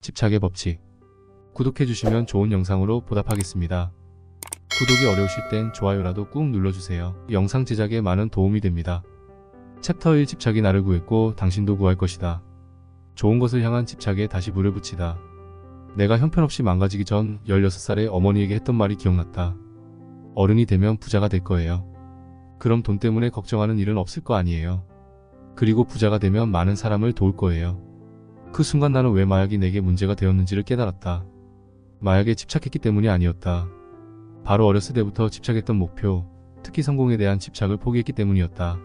집착의 법칙. 구독해주시면 좋은 영상으로 보답하겠습니다. 구독이 어려우실 땐 좋아요라도 꾹 눌러주세요. 영상 제작에 많은 도움이 됩니다. 챕터 1. 집착이 나를 구했고 당신도 구할 것이다. 좋은 것을 향한 집착에 다시 불을 붙이다. 내가 형편없이 망가지기 전 16살의 어머니에게 했던 말이 기억났다. 어른이 되면 부자가 될 거예요. 그럼 돈 때문에 걱정하는 일은 없을 거 아니에요. 그리고 부자가 되면 많은 사람을 도울 거예요. 그 순간 나는 왜 마약이 내게 문제가 되었는지를 깨달았다. 마약에 집착했기 때문이 아니었다. 바로 어렸을 때부터 집착했던 목표, 특히 성공에 대한 집착을 포기했기 때문이었다.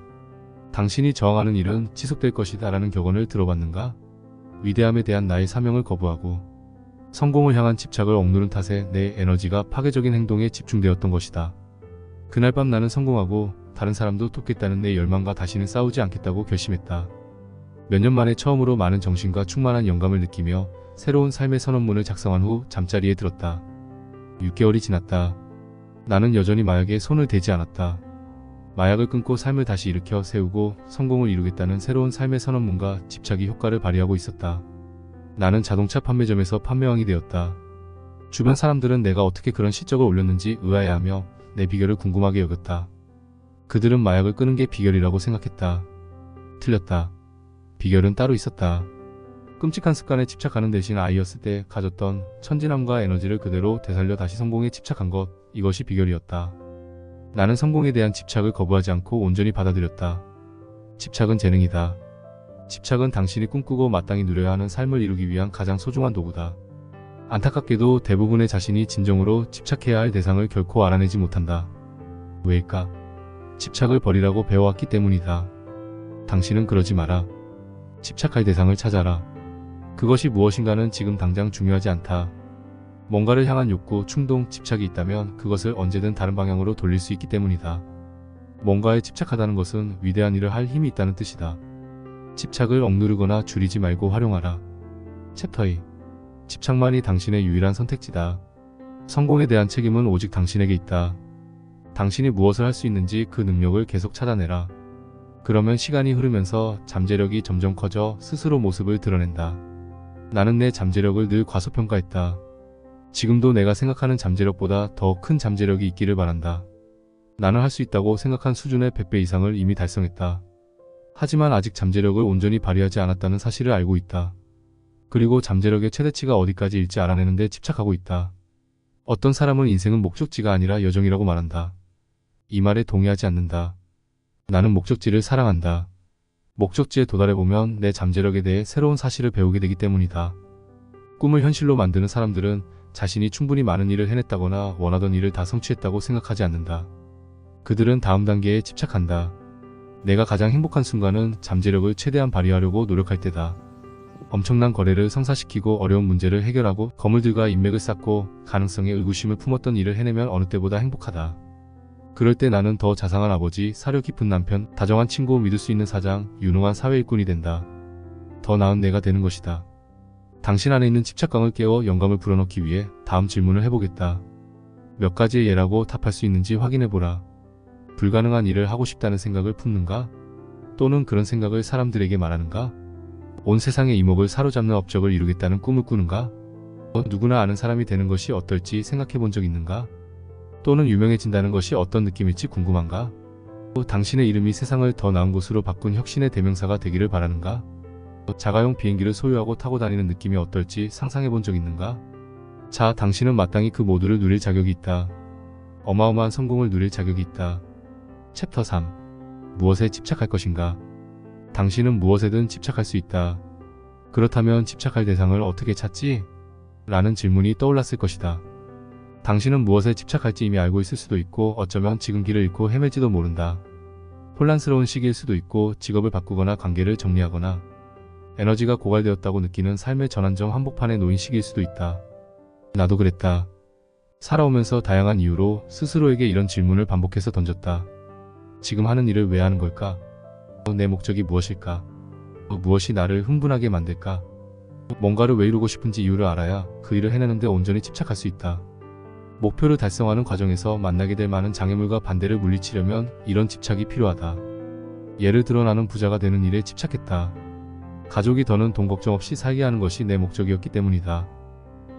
당신이 저항하는 일은 지속될 것이다 라는 격언을 들어봤는가? 위대함에 대한 나의 사명을 거부하고 성공을 향한 집착을 억누른 탓에 내 에너지가 파괴적인 행동에 집중되었던 것이다. 그날 밤 나는 성공하고 다른 사람도 돕겠다는 내 열망과 다시는 싸우지 않겠다고 결심했다. 몇 년 만에 처음으로 많은 정신과 충만한 영감을 느끼며 새로운 삶의 선언문을 작성한 후 잠자리에 들었다. 6개월이 지났다. 나는 여전히 마약에 손을 대지 않았다. 마약을 끊고 삶을 다시 일으켜 세우고 성공을 이루겠다는 새로운 삶의 선언문과 집착이 효과를 발휘하고 있었다. 나는 자동차 판매점에서 판매왕이 되었다. 주변 사람들은 내가 어떻게 그런 실적을 올렸는지 의아해하며 내 비결을 궁금하게 여겼다. 그들은 마약을 끄는 게 비결이라고 생각했다. 틀렸다. 비결은 따로 있었다. 끔찍한 습관에 집착하는 대신 아이였을 때 가졌던 천진함과 에너지를 그대로 되살려 다시 성공에 집착한 것, 이것이 비결이었다. 나는 성공에 대한 집착을 거부하지 않고 온전히 받아들였다. 집착은 재능이다. 집착은 당신이 꿈꾸고 마땅히 누려야 하는 삶을 이루기 위한 가장 소중한 도구다. 안타깝게도 대부분의 자신이 진정으로 집착해야 할 대상을 결코 알아내지 못한다. 왜일까? 집착을 버리라고 배워왔기 때문이다. 당신은 그러지 마라. 집착할 대상을 찾아라. 그것이 무엇인가는 지금 당장 중요하지 않다. 뭔가를 향한 욕구, 충동, 집착이 있다면 그것을 언제든 다른 방향으로 돌릴 수 있기 때문이다. 뭔가에 집착하다는 것은 위대한 일을 할 힘이 있다는 뜻이다. 집착을 억누르거나 줄이지 말고 활용하라. 챕터 2. 집착만이 당신의 유일한 선택지다. 성공에 대한 책임은 오직 당신에게 있다. 당신이 무엇을 할 수 있는지 그 능력을 계속 찾아내라. 그러면 시간이 흐르면서 잠재력이 점점 커져 스스로 모습을 드러낸다. 나는 내 잠재력을 늘 과소평가했다. 지금도 내가 생각하는 잠재력보다 더 큰 잠재력이 있기를 바란다. 나는 할 수 있다고 생각한 수준의 100배 이상을 이미 달성했다. 하지만 아직 잠재력을 온전히 발휘하지 않았다는 사실을 알고 있다. 그리고 잠재력의 최대치가 어디까지일지 알아내는 데 집착하고 있다. 어떤 사람은 인생은 목적지가 아니라 여정이라고 말한다. 이 말에 동의하지 않는다. 나는 목적지를 사랑한다. 목적지에 도달해보면 내 잠재력에 대해 새로운 사실을 배우게 되기 때문이다. 꿈을 현실로 만드는 사람들은 자신이 충분히 많은 일을 해냈다거나 원하던 일을 다 성취했다고 생각하지 않는다. 그들은 다음 단계에 집착한다. 내가 가장 행복한 순간은 잠재력을 최대한 발휘하려고 노력할 때다. 엄청난 거래를 성사시키고 어려운 문제를 해결하고 거물들과 인맥을 쌓고 가능성에 의구심을 품었던 일을 해내면 어느 때보다 행복하다. 그럴 때 나는 더 자상한 아버지, 사려 깊은 남편, 다정한 친구, 믿을 수 있는 사장, 유능한 사회 일꾼이 된다. 더 나은 내가 되는 것이다. 당신 안에 있는 집착감을 깨워 영감을 불어넣기 위해 다음 질문을 해보겠다. 몇 가지의 예라고 답할 수 있는지 확인해보라. 불가능한 일을 하고 싶다는 생각을 품는가? 또는 그런 생각을 사람들에게 말하는가? 온 세상의 이목을 사로잡는 업적을 이루겠다는 꿈을 꾸는가? 누구나 아는 사람이 되는 것이 어떨지 생각해본 적 있는가? 또는 유명해진다는 것이 어떤 느낌일지 궁금한가? 당신의 이름이 세상을 더 나은 곳으로 바꾼 혁신의 대명사가 되기를 바라는가? 자가용 비행기를 소유하고 타고 다니는 느낌이 어떨지 상상해본 적 있는가? 자, 당신은 마땅히 그 모두를 누릴 자격이 있다. 어마어마한 성공을 누릴 자격이 있다. 챕터 3. 무엇에 집착할 것인가? 당신은 무엇에든 집착할 수 있다. 그렇다면 집착할 대상을 어떻게 찾지? 라는 질문이 떠올랐을 것이다. 당신은 무엇에 집착할지 이미 알고 있을 수도 있고 어쩌면 지금 길을 잃고 헤맬지도 모른다. 혼란스러운 시기일 수도 있고 직업을 바꾸거나 관계를 정리하거나 에너지가 고갈되었다고 느끼는 삶의 전환점 한복판에 놓인 시기일 수도 있다. 나도 그랬다. 살아오면서 다양한 이유로 스스로에게 이런 질문을 반복해서 던졌다. 지금 하는 일을 왜 하는 걸까? 내 목적이 무엇일까? 무엇이 나를 흥분하게 만들까? 뭔가를 왜 이루고 싶은지 이유를 알아야 그 일을 해내는데 온전히 집착할 수 있다. 목표를 달성하는 과정에서 만나게 될 많은 장애물과 반대를 물리치려면 이런 집착이 필요하다. 예를 들어 나는 부자가 되는 일에 집착했다. 가족이 더는 돈 걱정 없이 살게 하는 것이 내 목적이었기 때문이다.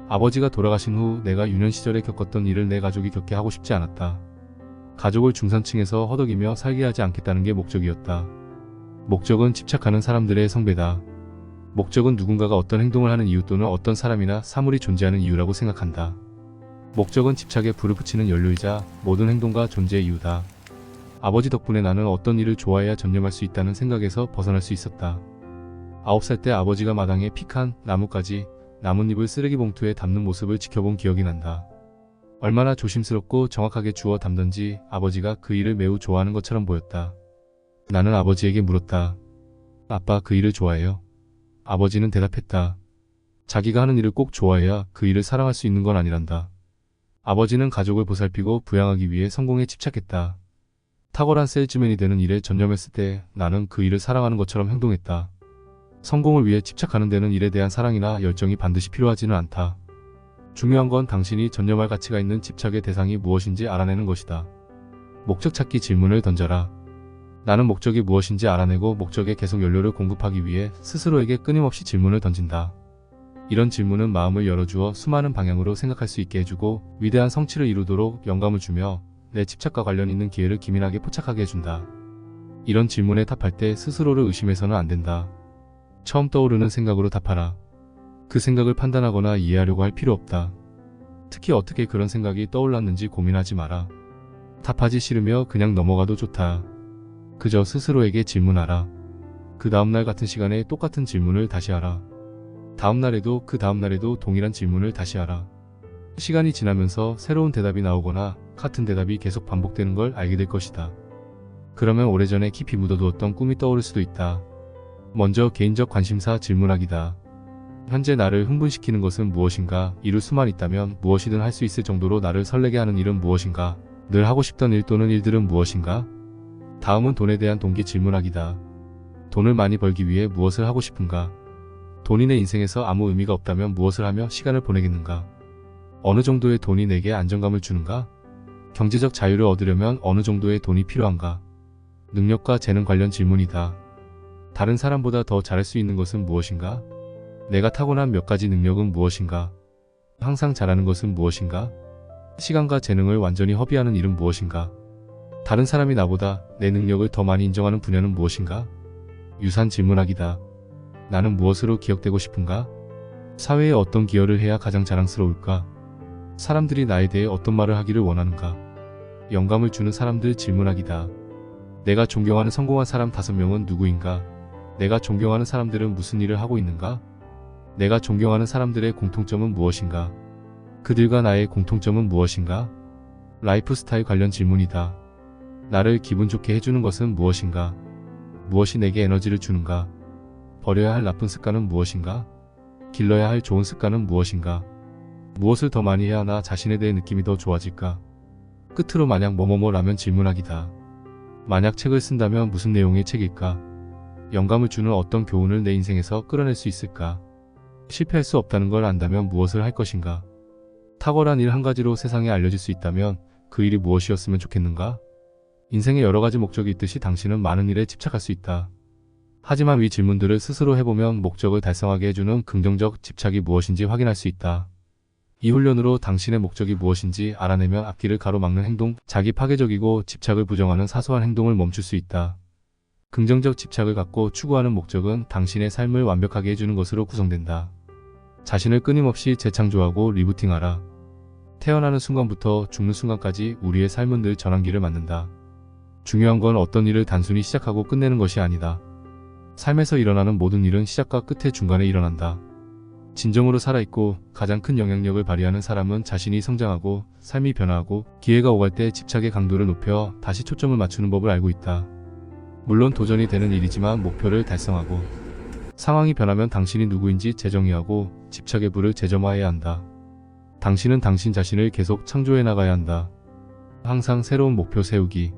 아버지가 돌아가신 후 내가 유년 시절에 겪었던 일을 내 가족이 겪게 하고 싶지 않았다. 가족을 중산층에서 허덕이며 살게 하지 않겠다는 게 목적이었다. 목적은 집착하는 사람들의 성배다. 목적은 누군가가 어떤 행동을 하는 이유 또는 어떤 사람이나 사물이 존재하는 이유라고 생각한다. 목적은 집착에 불을 붙이는 연료이자 모든 행동과 존재의 이유다. 아버지 덕분에 나는 어떤 일을 좋아해야 전념할 수 있다는 생각에서 벗어날 수 있었다. 9살 때 아버지가 마당에 픽한 나뭇가지, 나뭇잎을 쓰레기 봉투에 담는 모습을 지켜본 기억이 난다. 얼마나 조심스럽고 정확하게 주워 담던지 아버지가 그 일을 매우 좋아하는 것처럼 보였다. 나는 아버지에게 물었다. 아빠, 그 일을 좋아해요? 아버지는 대답했다. 자기가 하는 일을 꼭 좋아해야 그 일을 사랑할 수 있는 건 아니란다. 아버지는 가족을 보살피고 부양하기 위해 성공에 집착했다. 탁월한 셀즈맨이 되는 일에 전념했을 때 나는 그 일을 사랑하는 것처럼 행동했다. 성공을 위해 집착하는 데는 일에 대한 사랑이나 열정이 반드시 필요하지는 않다. 중요한 건 당신이 전념할 가치가 있는 집착의 대상이 무엇인지 알아내는 것이다. 목적 찾기 질문을 던져라. 나는 목적이 무엇인지 알아내고 목적에 계속 연료를 공급하기 위해 스스로에게 끊임없이 질문을 던진다. 이런 질문은 마음을 열어주어 수많은 방향으로 생각할 수 있게 해주고 위대한 성취를 이루도록 영감을 주며 내 집착과 관련 있는 기회를 기민하게 포착하게 해준다. 이런 질문에 답할 때 스스로를 의심해서는 안 된다. 처음 떠오르는 생각으로 답하라. 그 생각을 판단하거나 이해하려고 할 필요 없다. 특히 어떻게 그런 생각이 떠올랐는지 고민하지 마라. 답하지 싫으며 그냥 넘어가도 좋다. 그저 스스로에게 질문하라. 그 다음날 같은 시간에 똑같은 질문을 다시 하라. 다음날에도 그 다음날에도 동일한 질문을 다시 하라. 시간이 지나면서 새로운 대답이 나오거나 같은 대답이 계속 반복되는 걸 알게 될 것이다. 그러면 오래전에 깊이 묻어두었던 꿈이 떠오를 수도 있다. 먼저 개인적 관심사 질문하기다. 현재 나를 흥분시키는 것은 무엇인가? 이룰 수만 있다면 무엇이든 할 수 있을 정도로 나를 설레게 하는 일은 무엇인가? 늘 하고 싶던 일 또는 일들은 무엇인가? 다음은 돈에 대한 동기 질문하기다. 돈을 많이 벌기 위해 무엇을 하고 싶은가? 돈이 내 인생에서 아무 의미가 없다면 무엇을 하며 시간을 보내겠는가? 어느 정도의 돈이 내게 안정감을 주는가? 경제적 자유를 얻으려면 어느 정도의 돈이 필요한가? 능력과 재능 관련 질문이다. 다른 사람보다 더 잘할 수 있는 것은 무엇인가? 내가 타고난 몇 가지 능력은 무엇인가? 항상 잘하는 것은 무엇인가? 시간과 재능을 완전히 허비하는 일은 무엇인가? 다른 사람이 나보다 내 능력을 더 많이 인정하는 분야는 무엇인가? 유산 질문하기다. 나는 무엇으로 기억되고 싶은가? 사회에 어떤 기여를 해야 가장 자랑스러울까? 사람들이 나에 대해 어떤 말을 하기를 원하는가? 영감을 주는 사람들 질문하기다. 내가 존경하는 성공한 사람 5명은 누구인가? 내가 존경하는 사람들은 무슨 일을 하고 있는가? 내가 존경하는 사람들의 공통점은 무엇인가? 그들과 나의 공통점은 무엇인가? 라이프 스타일 관련 질문이다. 나를 기분 좋게 해주는 것은 무엇인가? 무엇이 내게 에너지를 주는가? 버려야 할 나쁜 습관은 무엇인가? 길러야 할 좋은 습관은 무엇인가? 무엇을 더 많이 해야 나 자신에 대해 느낌이 더 좋아질까? 끝으로 만약 뭐뭐뭐라면 질문하기다. 만약 책을 쓴다면 무슨 내용의 책일까? 영감을 주는 어떤 교훈을 내 인생에서 끌어낼 수 있을까? 실패할 수 없다는 걸 안다면 무엇을 할 것인가? 탁월한 일 한 가지로 세상에 알려질 수 있다면 그 일이 무엇이었으면 좋겠는가? 인생에 여러 가지 목적이 있듯이 당신은 많은 일에 집착할 수 있다. 하지만 위 질문들을 스스로 해보면 목적을 달성하게 해주는 긍정적 집착이 무엇인지 확인할 수 있다. 이 훈련으로 당신의 목적이 무엇인지 알아내면 앞길을 가로막는 행동, 자기 파괴적이고 집착을 부정하는 사소한 행동을 멈출 수 있다. 긍정적 집착을 갖고 추구하는 목적은 당신의 삶을 완벽하게 해주는 것으로 구성된다. 자신을 끊임없이 재창조하고 리부팅하라. 태어나는 순간부터 죽는 순간까지 우리의 삶은 늘 전환기를 맞는다. 중요한 건 어떤 일을 단순히 시작하고 끝내는 것이 아니다. 삶에서 일어나는 모든 일은 시작과 끝의 중간에 일어난다. 진정으로 살아있고 가장 큰 영향력을 발휘하는 사람은 자신이 성장하고 삶이 변화하고 기회가 오갈 때 집착의 강도를 높여 다시 초점을 맞추는 법을 알고 있다. 물론 도전이 되는 일이지만 목표를 달성하고 상황이 변하면 당신이 누구인지 재정의하고 집착의 불을 재점화해야 한다. 당신은 당신 자신을 계속 창조해 나가야 한다. 항상 새로운 목표 세우기.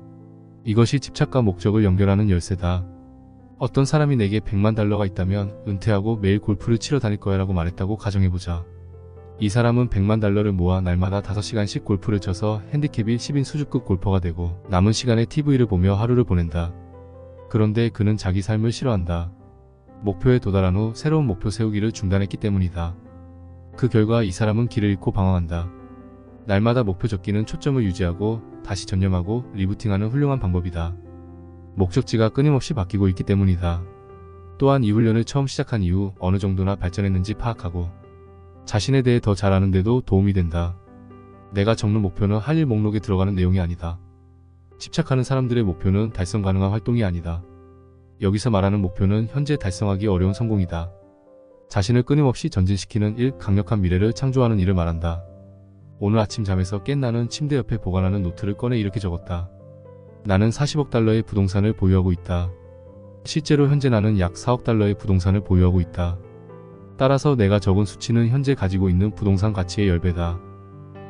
이것이 집착과 목적을 연결하는 열쇠다. 어떤 사람이 내게 100만 달러가 있다면 은퇴하고 매일 골프를 치러 다닐 거야 라고 말했다고 가정해보자. 이 사람은 100만 달러를 모아 날마다 5시간씩 골프를 쳐서 핸디캡이 10인 수준급 골퍼가 되고 남은 시간에 TV를 보며 하루를 보낸다. 그런데 그는 자기 삶을 싫어한다. 목표에 도달한 후 새로운 목표 세우기를 중단했기 때문이다. 그 결과 이 사람은 길을 잃고 방황한다. 날마다 목표 적기는 초점을 유지하고 다시 전념하고 리부팅하는 훌륭한 방법이다. 목적지가 끊임없이 바뀌고 있기 때문이다. 또한 이 훈련을 처음 시작한 이후 어느 정도나 발전했는지 파악하고 자신에 대해 더 잘 아는데도 도움이 된다. 내가 적는 목표는 할 일 목록에 들어가는 내용이 아니다. 집착하는 사람들의 목표는 달성 가능한 활동이 아니다. 여기서 말하는 목표는 현재 달성하기 어려운 성공이다. 자신을 끊임없이 전진시키는 일, 강력한 미래를 창조하는 일을 말한다. 오늘 아침 잠에서 깬 나는 침대 옆에 보관하는 노트를 꺼내 이렇게 적었다. 나는 40억 달러의 부동산을 보유하고 있다. 실제로 현재 나는 약 4억 달러의 부동산을 보유하고 있다. 따라서 내가 적은 수치는 현재 가지고 있는 부동산 가치의 10배다.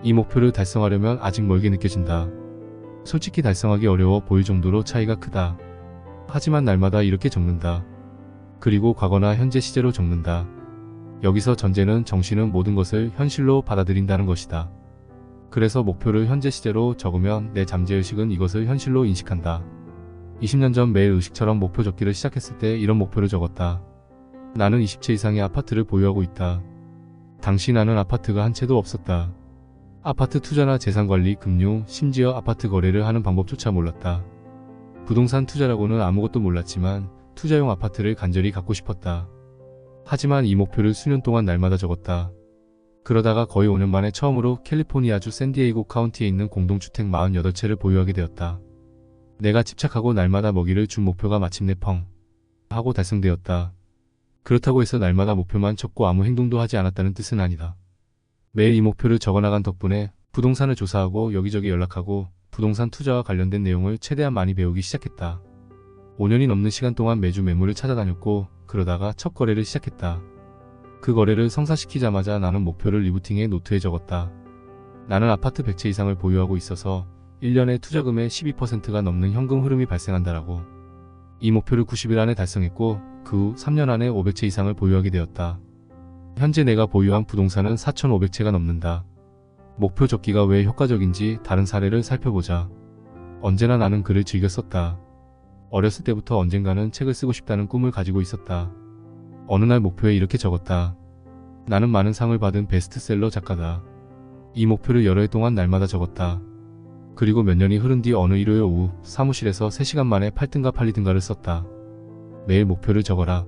이 목표를 달성하려면 아직 멀게 느껴진다. 솔직히 달성하기 어려워 보일 정도로 차이가 크다. 하지만 날마다 이렇게 적는다. 그리고 과거나 현재 시제로 적는다. 여기서 전제는 정신은 모든 것을 현실로 받아들인다는 것이다. 그래서 목표를 현재 시제로 적으면 내 잠재의식은 이것을 현실로 인식한다. 20년 전 매일 의식처럼 목표 적기를 시작했을 때 이런 목표를 적었다. 나는 20채 이상의 아파트를 보유하고 있다. 당시 나는 아파트가 한 채도 없었다. 아파트 투자나 재산관리, 금융, 심지어 아파트 거래를 하는 방법조차 몰랐다. 부동산 투자라고는 아무것도 몰랐지만 투자용 아파트를 간절히 갖고 싶었다. 하지만 이 목표를 수년 동안 날마다 적었다. 그러다가 거의 5년 만에 처음으로 캘리포니아주 샌디에이고 카운티에 있는 공동주택 48채를 보유하게 되었다. 내가 집착하고 날마다 먹이를 준 목표가 마침내 펑 하고 달성되었다. 그렇다고 해서 날마다 목표만 적고 아무 행동도 하지 않았다는 뜻은 아니다. 매일 이 목표를 적어나간 덕분에 부동산을 조사하고 여기저기 연락하고 부동산 투자와 관련된 내용을 최대한 많이 배우기 시작했다. 5년이 넘는 시간 동안 매주 매물을 찾아다녔고 그러다가 첫 거래를 시작했다. 그 거래를 성사시키자마자 나는 목표를 리부팅해 노트에 적었다. 나는 아파트 100채 이상을 보유하고 있어서 1년에 투자금의 12%가 넘는 현금 흐름이 발생한다라고. 이 목표를 90일 안에 달성했고 그 후 3년 안에 500채 이상을 보유하게 되었다. 현재 내가 보유한 부동산은 4,500채가 넘는다. 목표 적기가 왜 효과적인지 다른 사례를 살펴보자. 언제나 나는 글을 즐겨 썼다. 어렸을 때부터 언젠가는 책을 쓰고 싶다는 꿈을 가지고 있었다. 어느 날 목표에 이렇게 적었다. 나는 많은 상을 받은 베스트셀러 작가다. 이 목표를 여러 해 동안 날마다 적었다. 그리고 몇 년이 흐른 뒤 어느 일요일 오후 사무실에서 3시간 만에 8등가 8리등가를 썼다. 매일 목표를 적어라.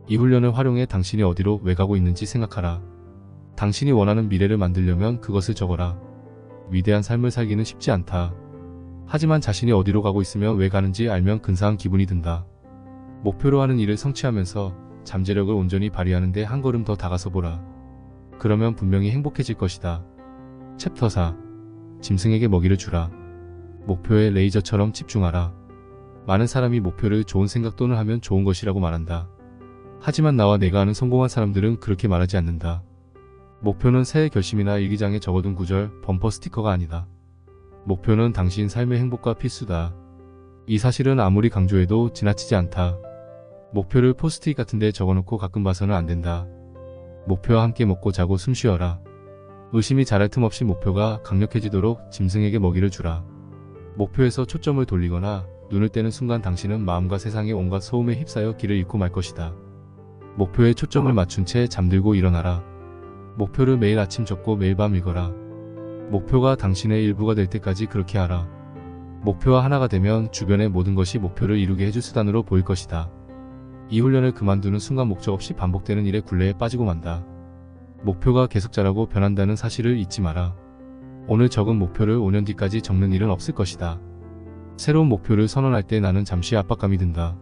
이 훈련을 활용해 당신이 어디로 왜 가고 있는지 생각하라. 당신이 원하는 미래를 만들려면 그것을 적어라. 위대한 삶을 살기는 쉽지 않다. 하지만 자신이 어디로 가고 있으며 왜 가는지 알면 근사한 기분이 든다. 목표로 하는 일을 성취하면서 잠재력을 온전히 발휘하는데 한 걸음 더 다가서 보라. 그러면 분명히 행복해질 것이다. 챕터 4. 짐승에게 먹이를 주라. 목표에 레이저처럼 집중하라. 많은 사람이 목표를 좋은 생각 또는 하면 좋은 것이라고 말한다. 하지만 나와 내가 아는 성공한 사람들은 그렇게 말하지 않는다. 목표는 새해 결심이나 일기장에 적어둔 구절, 범퍼 스티커가 아니다. 목표는 당신 삶의 행복과 필수다. 이 사실은 아무리 강조해도 지나치지 않다. 목표를 포스트잇 같은 데 적어놓고 가끔 봐서는 안 된다. 목표와 함께 먹고 자고 숨 쉬어라. 의심이 자랄 틈 없이 목표가 강력해지도록 짐승에게 먹이를 주라. 목표에서 초점을 돌리거나 눈을 떼는 순간 당신은 마음과 세상의 온갖 소음에 휩싸여 길을 잃고 말 것이다. 목표에 초점을 맞춘 채 잠들고 일어나라. 목표를 매일 아침 적고 매일 밤 읽어라. 목표가 당신의 일부가 될 때까지 그렇게 하라. 목표와 하나가 되면 주변의 모든 것이 목표를 이루게 해줄 수단으로 보일 것이다. 이 훈련을 그만두는 순간 목적 없이 반복되는 일의 굴레에 빠지고 만다. 목표가 계속 자라고 변한다는 사실을 잊지 마라. 오늘 적은 목표를 5년 뒤까지 적는 일은 없을 것이다. 새로운 목표를 선언할 때 나는 잠시 압박감이 든다.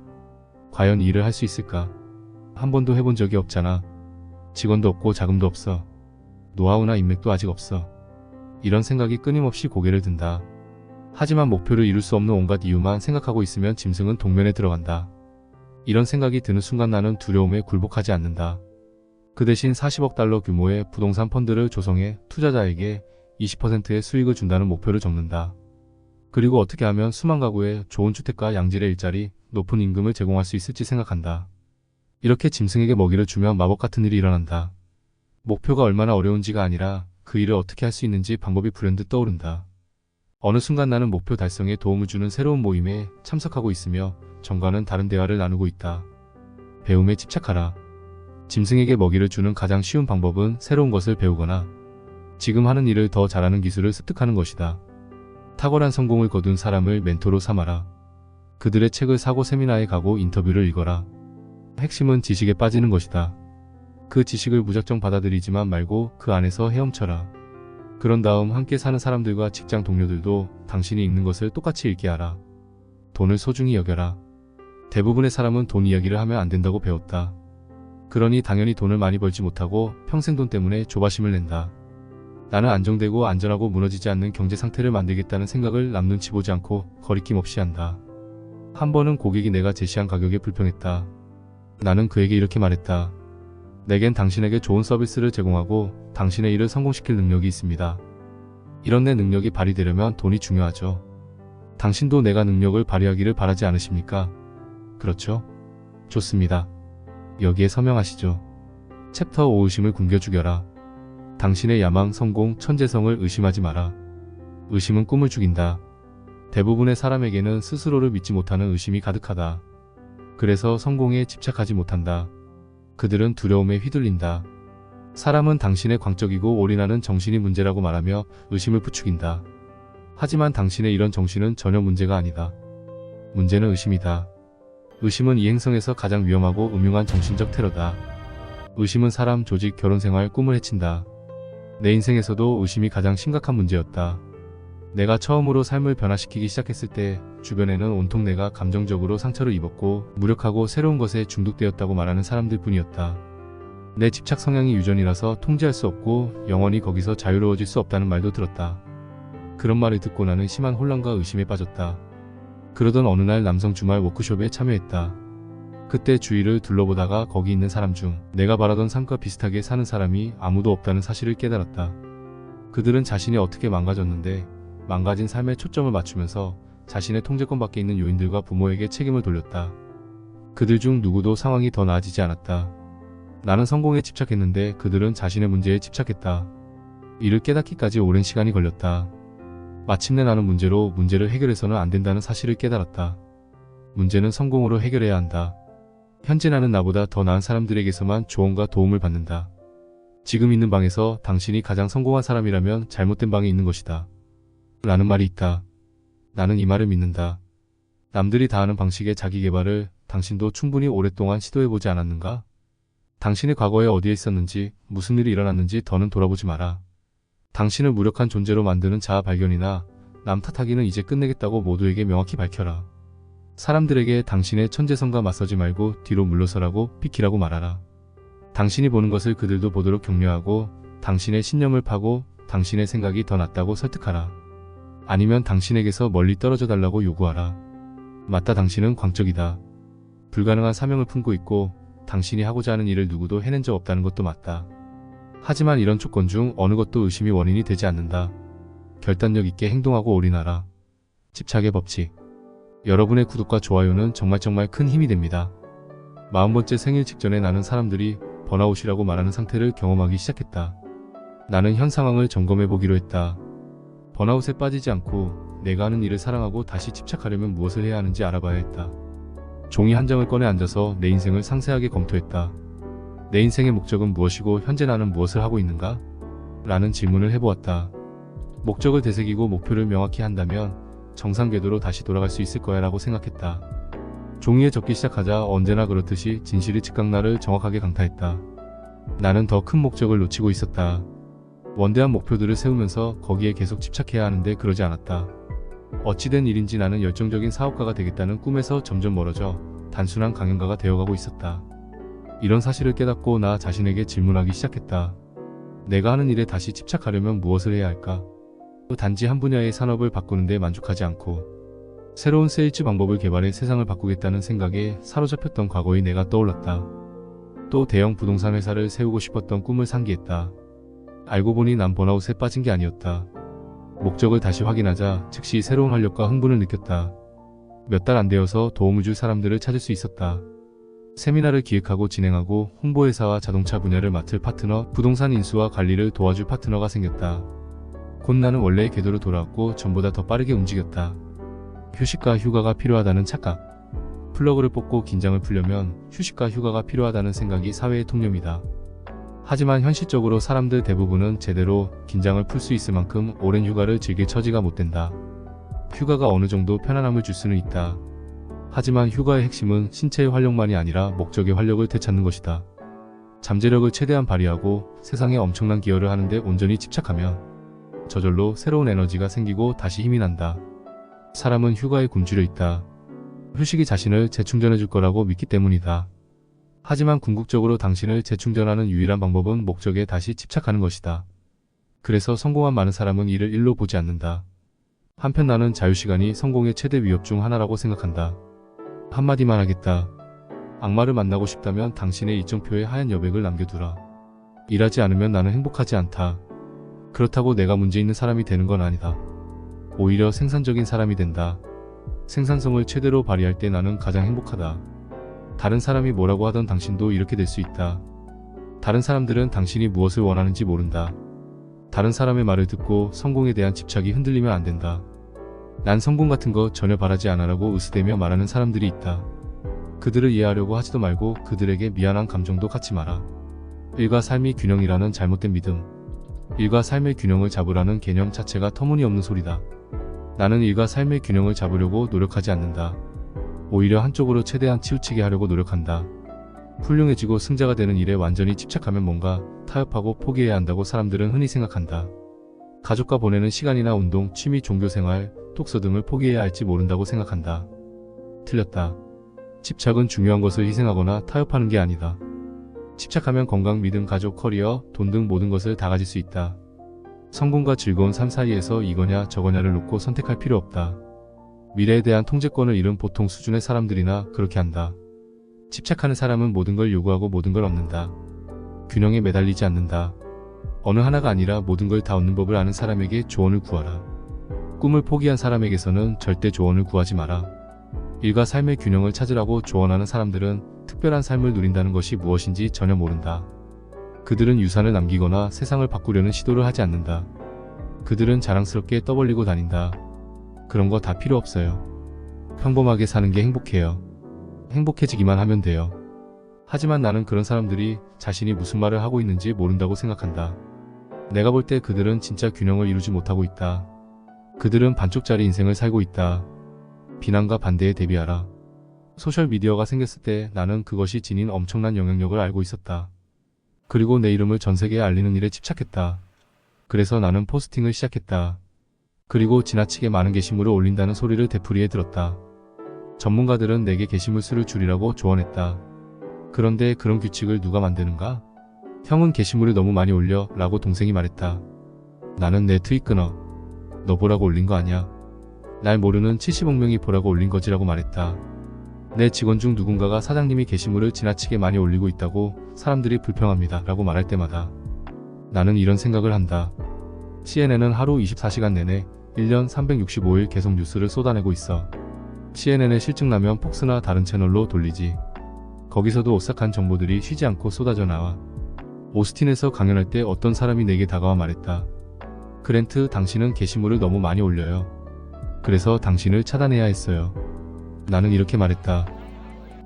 과연 이 일을 할 수 있을까? 한 번도 해본 적이 없잖아. 직원도 없고 자금도 없어. 노하우나 인맥도 아직 없어. 이런 생각이 끊임없이 고개를 든다. 하지만 목표를 이룰 수 없는 온갖 이유만 생각하고 있으면 짐승은 동면에 들어간다. 이런 생각이 드는 순간 나는 두려움에 굴복하지 않는다. 그 대신 40억 달러 규모의 부동산 펀드를 조성해 투자자에게 20%의 수익을 준다는 목표를 적는다. 그리고 어떻게 하면 수만 가구에 좋은 주택과 양질의 일자리, 높은 임금을 제공할 수 있을지 생각한다. 이렇게 짐승에게 먹이를 주면 마법 같은 일이 일어난다. 목표가 얼마나 어려운지가 아니라 그 일을 어떻게 할 수 있는지 방법이 불현듯 떠오른다. 어느 순간 나는 목표 달성에 도움을 주는 새로운 모임에 참석하고 있으며 전과는 다른 대화를 나누고 있다. 배움에 집착하라. 짐승에게 먹이를 주는 가장 쉬운 방법은 새로운 것을 배우거나 지금 하는 일을 더 잘하는 기술을 습득하는 것이다. 탁월한 성공을 거둔 사람을 멘토로 삼아라. 그들의 책을 사고 세미나에 가고 인터뷰를 읽어라. 핵심은 지식에 빠지는 것이다. 그 지식을 무작정 받아들이지만 말고 그 안에서 헤엄쳐라. 그런 다음 함께 사는 사람들과 직장 동료들도 당신이 읽는 것을 똑같이 읽게 하라. 돈을 소중히 여겨라. 대부분의 사람은 돈 이야기를 하면 안 된다고 배웠다. 그러니 당연히 돈을 많이 벌지 못하고 평생 돈 때문에 조바심을 낸다. 나는 안정되고 안전하고 무너지지 않는 경제 상태를 만들겠다는 생각을 남 눈치 보지 않고 거리낌 없이 한다. 한 번은 고객이 내가 제시한 가격에 불평했다. 나는 그에게 이렇게 말했다. 내겐 당신에게 좋은 서비스를 제공하고 당신의 일을 성공시킬 능력이 있습니다. 이런 내 능력이 발휘되려면 돈이 중요하죠. 당신도 내가 능력을 발휘하기를 바라지 않으십니까? 그렇죠? 좋습니다. 여기에 서명하시죠. 챕터 5 의심을 굶겨 죽여라. 당신의 야망, 성공, 천재성을 의심하지 마라. 의심은 꿈을 죽인다. 대부분의 사람에게는 스스로를 믿지 못하는 의심이 가득하다. 그래서 성공에 집착하지 못한다. 그들은 두려움에 휘둘린다. 사람은 당신의 광적이고 올인하는 정신이 문제라고 말하며 의심을 부추긴다. 하지만 당신의 이런 정신은 전혀 문제가 아니다. 문제는 의심이다. 의심은 이 행성에서 가장 위험하고 음흉한 정신적 테러다. 의심은 사람, 조직, 결혼생활, 꿈을 해친다. 내 인생에서도 의심이 가장 심각한 문제였다. 내가 처음으로 삶을 변화시키기 시작했을 때 주변에는 온통 내가 감정적으로 상처를 입었고 무력하고 새로운 것에 중독되었다고 말하는 사람들 뿐이었다. 내 집착 성향이 유전이라서 통제할 수 없고 영원히 거기서 자유로워질 수 없다는 말도 들었다. 그런 말을 듣고 나는 심한 혼란과 의심에 빠졌다. 그러던 어느 날 남성 주말 워크숍에 참여했다. 그때 주위를 둘러보다가 거기 있는 사람 중 내가 바라던 삶과 비슷하게 사는 사람이 아무도 없다는 사실을 깨달았다. 그들은 자신이 어떻게 망가졌는데 망가진 삶에 초점을 맞추면서 자신의 통제권 밖에 있는 요인들과 부모에게 책임을 돌렸다. 그들 중 누구도 상황이 더 나아지지 않았다. 나는 성공에 집착했는데 그들은 자신의 문제에 집착했다. 이를 깨닫기까지 오랜 시간이 걸렸다. 마침내 나는 문제를 해결해서는 안 된다는 사실을 깨달았다. 문제는 성공으로 해결해야 한다. 현재 나는 나보다 더 나은 사람들에게서만 조언과 도움을 받는다. 지금 있는 방에서 당신이 가장 성공한 사람이라면 잘못된 방에 있는 것이다. 라는 말이 있다. 나는 이 말을 믿는다. 남들이 다 하는 방식의 자기개발을 당신도 충분히 오랫동안 시도해보지 않았는가? 당신의 과거에 어디에 있었는지, 무슨 일이 일어났는지 더는 돌아보지 마라. 당신을 무력한 존재로 만드는 자아 발견이나 남 탓하기는 이제 끝내겠다고 모두에게 명확히 밝혀라. 사람들에게 당신의 천재성과 맞서지 말고 뒤로 물러서라고 비키라고 말하라. 당신이 보는 것을 그들도 보도록 격려하고 당신의 신념을 파고 당신의 생각이 더 낫다고 설득하라. 아니면 당신에게서 멀리 떨어져 달라고 요구하라. 맞다, 당신은 광적이다. 불가능한 사명을 품고 있고 당신이 하고자 하는 일을 누구도 해낸 적 없다는 것도 맞다. 하지만 이런 조건 중 어느 것도 의심이 원인이 되지 않는다. 결단력 있게 행동하고 올인하라. 집착의 법칙. 여러분의 구독과 좋아요는 정말 큰 힘이 됩니다. 40번째 생일 직전에 나는 사람들이 번아웃이라고 말하는 상태를 경험하기 시작했다. 나는 현 상황을 점검해 보기로 했다. 번아웃에 빠지지 않고 내가 하는 일을 사랑하고 다시 집착하려면 무엇을 해야 하는지 알아봐야 했다. 종이 한 장을 꺼내 앉아서 내 인생을 상세하게 검토했다. 내 인생의 목적은 무엇이고 현재 나는 무엇을 하고 있는가? 라는 질문을 해보았다. 목적을 되새기고 목표를 명확히 한다면 정상 궤도로 다시 돌아갈 수 있을 거야 라고 생각했다. 종이에 적기 시작하자 언제나 그렇듯이 진실이 즉각 나를 정확하게 강타했다. 나는 더 큰 목적을 놓치고 있었다. 원대한 목표들을 세우면서 거기에 계속 집착해야 하는데 그러지 않았다. 어찌된 일인지 나는 열정적인 사업가가 되겠다는 꿈에서 점점 멀어져 단순한 강연가가 되어가고 있었다. 이런 사실을 깨닫고 나 자신에게 질문하기 시작했다. 내가 하는 일에 다시 집착하려면 무엇을 해야 할까? 단지 한 분야의 산업을 바꾸는 데 만족하지 않고 새로운 세일즈 방법을 개발해 세상을 바꾸겠다는 생각에 사로잡혔던 과거의 내가 떠올랐다. 또 대형 부동산 회사를 세우고 싶었던 꿈을 상기했다. 알고 보니 난 번아웃에 빠진 게 아니었다. 목적을 다시 확인하자 즉시 새로운 활력과 흥분을 느꼈다. 몇 달 안 되어서 도움을 줄 사람들을 찾을 수 있었다. 세미나를 기획하고 진행하고 홍보회사와 자동차 분야를 맡을 파트너, 부동산 인수와 관리를 도와줄 파트너가 생겼다. 곧 나는 원래의 궤도로 돌아왔고 전보다 더 빠르게 움직였다. 휴식과 휴가가 필요하다는 착각. 플러그를 뽑고 긴장을 풀려면 휴식과 휴가가 필요하다는 생각이 사회의 통념이다. 하지만 현실적으로 사람들 대부분은 제대로 긴장을 풀 수 있을 만큼 오랜 휴가를 즐길 처지가 못 된다. 휴가가 어느 정도 편안함을 줄 수는 있다. 하지만 휴가의 핵심은 신체의 활력만이 아니라 목적의 활력을 되찾는 것이다. 잠재력을 최대한 발휘하고 세상에 엄청난 기여를 하는데 온전히 집착하면 저절로 새로운 에너지가 생기고 다시 힘이 난다. 사람은 휴가에 굶주려 있다. 휴식이 자신을 재충전해 줄 거라고 믿기 때문이다. 하지만 궁극적으로 당신을 재충전하는 유일한 방법은 목적에 다시 집착하는 것이다. 그래서 성공한 많은 사람은 이를 일로 보지 않는다. 한편 나는 자유시간이 성공의 최대 위협 중 하나라고 생각한다. 한마디만 하겠다. 악마를 만나고 싶다면 당신의 일정표에 하얀 여백을 남겨두라. 일하지 않으면 나는 행복하지 않다. 그렇다고 내가 문제 있는 사람이 되는 건 아니다. 오히려 생산적인 사람이 된다. 생산성을 최대로 발휘할 때 나는 가장 행복하다. 다른 사람이 뭐라고 하던 당신도 이렇게 될 수 있다. 다른 사람들은 당신이 무엇을 원하는지 모른다. 다른 사람의 말을 듣고 성공에 대한 집착이 흔들리면 안 된다. 난 성공 같은 거 전혀 바라지 않아라고 으스대며 말하는 사람들이 있다. 그들을 이해하려고 하지도 말고 그들에게 미안한 감정도 갖지 마라. 일과 삶이 균형이라는 잘못된 믿음. 일과 삶의 균형을 잡으라는 개념 자체가 터무니없는 소리다. 나는 일과 삶의 균형을 잡으려고 노력하지 않는다. 오히려 한쪽으로 최대한 치우치게 하려고 노력한다. 훌륭해지고 승자가 되는 일에 완전히 집착하면 뭔가 타협하고 포기해야 한다고 사람들은 흔히 생각한다. 가족과 보내는 시간이나 운동, 취미, 종교생활, 독서 등을 포기해야 할지 모른다고 생각한다. 틀렸다. 집착은 중요한 것을 희생하거나 타협하는 게 아니다. 집착하면 건강, 믿음, 가족, 커리어, 돈 등 모든 것을 다 가질 수 있다. 성공과 즐거운 삶 사이에서 이거냐 저거냐를 놓고 선택할 필요 없다. 미래에 대한 통제권을 잃은 보통 수준의 사람들이나 그렇게 한다. 집착하는 사람은 모든 걸 요구하고 모든 걸 얻는다. 균형에 매달리지 않는다. 어느 하나가 아니라 모든 걸 다 얻는 법을 아는 사람에게 조언을 구하라. 꿈을 포기한 사람에게서는 절대 조언을 구하지 마라. 일과 삶의 균형을 찾으라고 조언하는 사람들은 특별한 삶을 누린다는 것이 무엇인지 전혀 모른다. 그들은 유산을 남기거나 세상을 바꾸려는 시도를 하지 않는다. 그들은 자랑스럽게 떠벌리고 다닌다. 그런 거 다 필요 없어요. 평범하게 사는 게 행복해요. 행복해지기만 하면 돼요. 하지만 나는 그런 사람들이 자신이 무슨 말을 하고 있는지 모른다고 생각한다. 내가 볼 때 그들은 진짜 균형을 이루지 못하고 있다. 그들은 반쪽짜리 인생을 살고 있다. 비난과 반대에 대비하라. 소셜미디어가 생겼을 때 나는 그것이 지닌 엄청난 영향력을 알고 있었다. 그리고 내 이름을 전 세계에 알리는 일에 집착했다. 그래서 나는 포스팅을 시작했다. 그리고 지나치게 많은 게시물을 올린다는 소리를 되풀이해 들었다. 전문가들은 내게 게시물 수를 줄이라고 조언했다. 그런데 그런 규칙을 누가 만드는가? 형은 게시물을 너무 많이 올려 라고 동생이 말했다. 나는 내 트윗 끊어. 너 보라고 올린 거 아니야. 날 모르는 70억 명이 보라고 올린 거지라고 말했다. 내 직원 중 누군가가 사장님이 게시물을 지나치게 많이 올리고 있다고 사람들이 불평합니다 라고 말할 때마다 나는 이런 생각을 한다. CNN은 하루 24시간 내내 1년 365일 계속 뉴스를 쏟아내고 있어. CNN에 실증나면 폭스나 다른 채널로 돌리지. 거기서도 오싹한 정보들이 쉬지 않고 쏟아져 나와. 오스틴에서 강연할 때 어떤 사람이 내게 다가와 말했다. 그랜트, 당신은 게시물을 너무 많이 올려요. 그래서 당신을 차단해야 했어요. 나는 이렇게 말했다.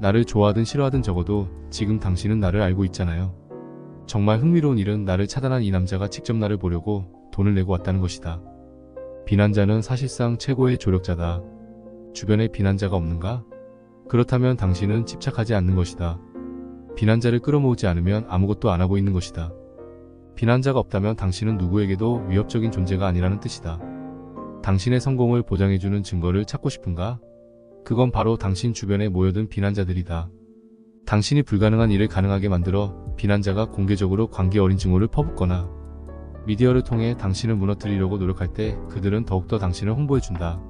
나를 좋아하든 싫어하든 적어도 지금 당신은 나를 알고 있잖아요. 정말 흥미로운 일은 나를 차단한 이 남자가 직접 나를 보려고 돈을 내고 왔다는 것이다. 비난자는 사실상 최고의 조력자다. 주변에 비난자가 없는가? 그렇다면 당신은 집착하지 않는 것이다. 비난자를 끌어모으지 않으면 아무것도 안 하고 있는 것이다. 비난자가 없다면 당신은 누구에게도 위협적인 존재가 아니라는 뜻이다. 당신의 성공을 보장해주는 증거를 찾고 싶은가? 그건 바로 당신 주변에 모여든 비난자들이다. 당신이 불가능한 일을 가능하게 만들어 비난자가 공개적으로 관계 어린 증오를 퍼붓거나 미디어를 통해 당신을 무너뜨리려고 노력할 때 그들은 더욱더 당신을 홍보해준다.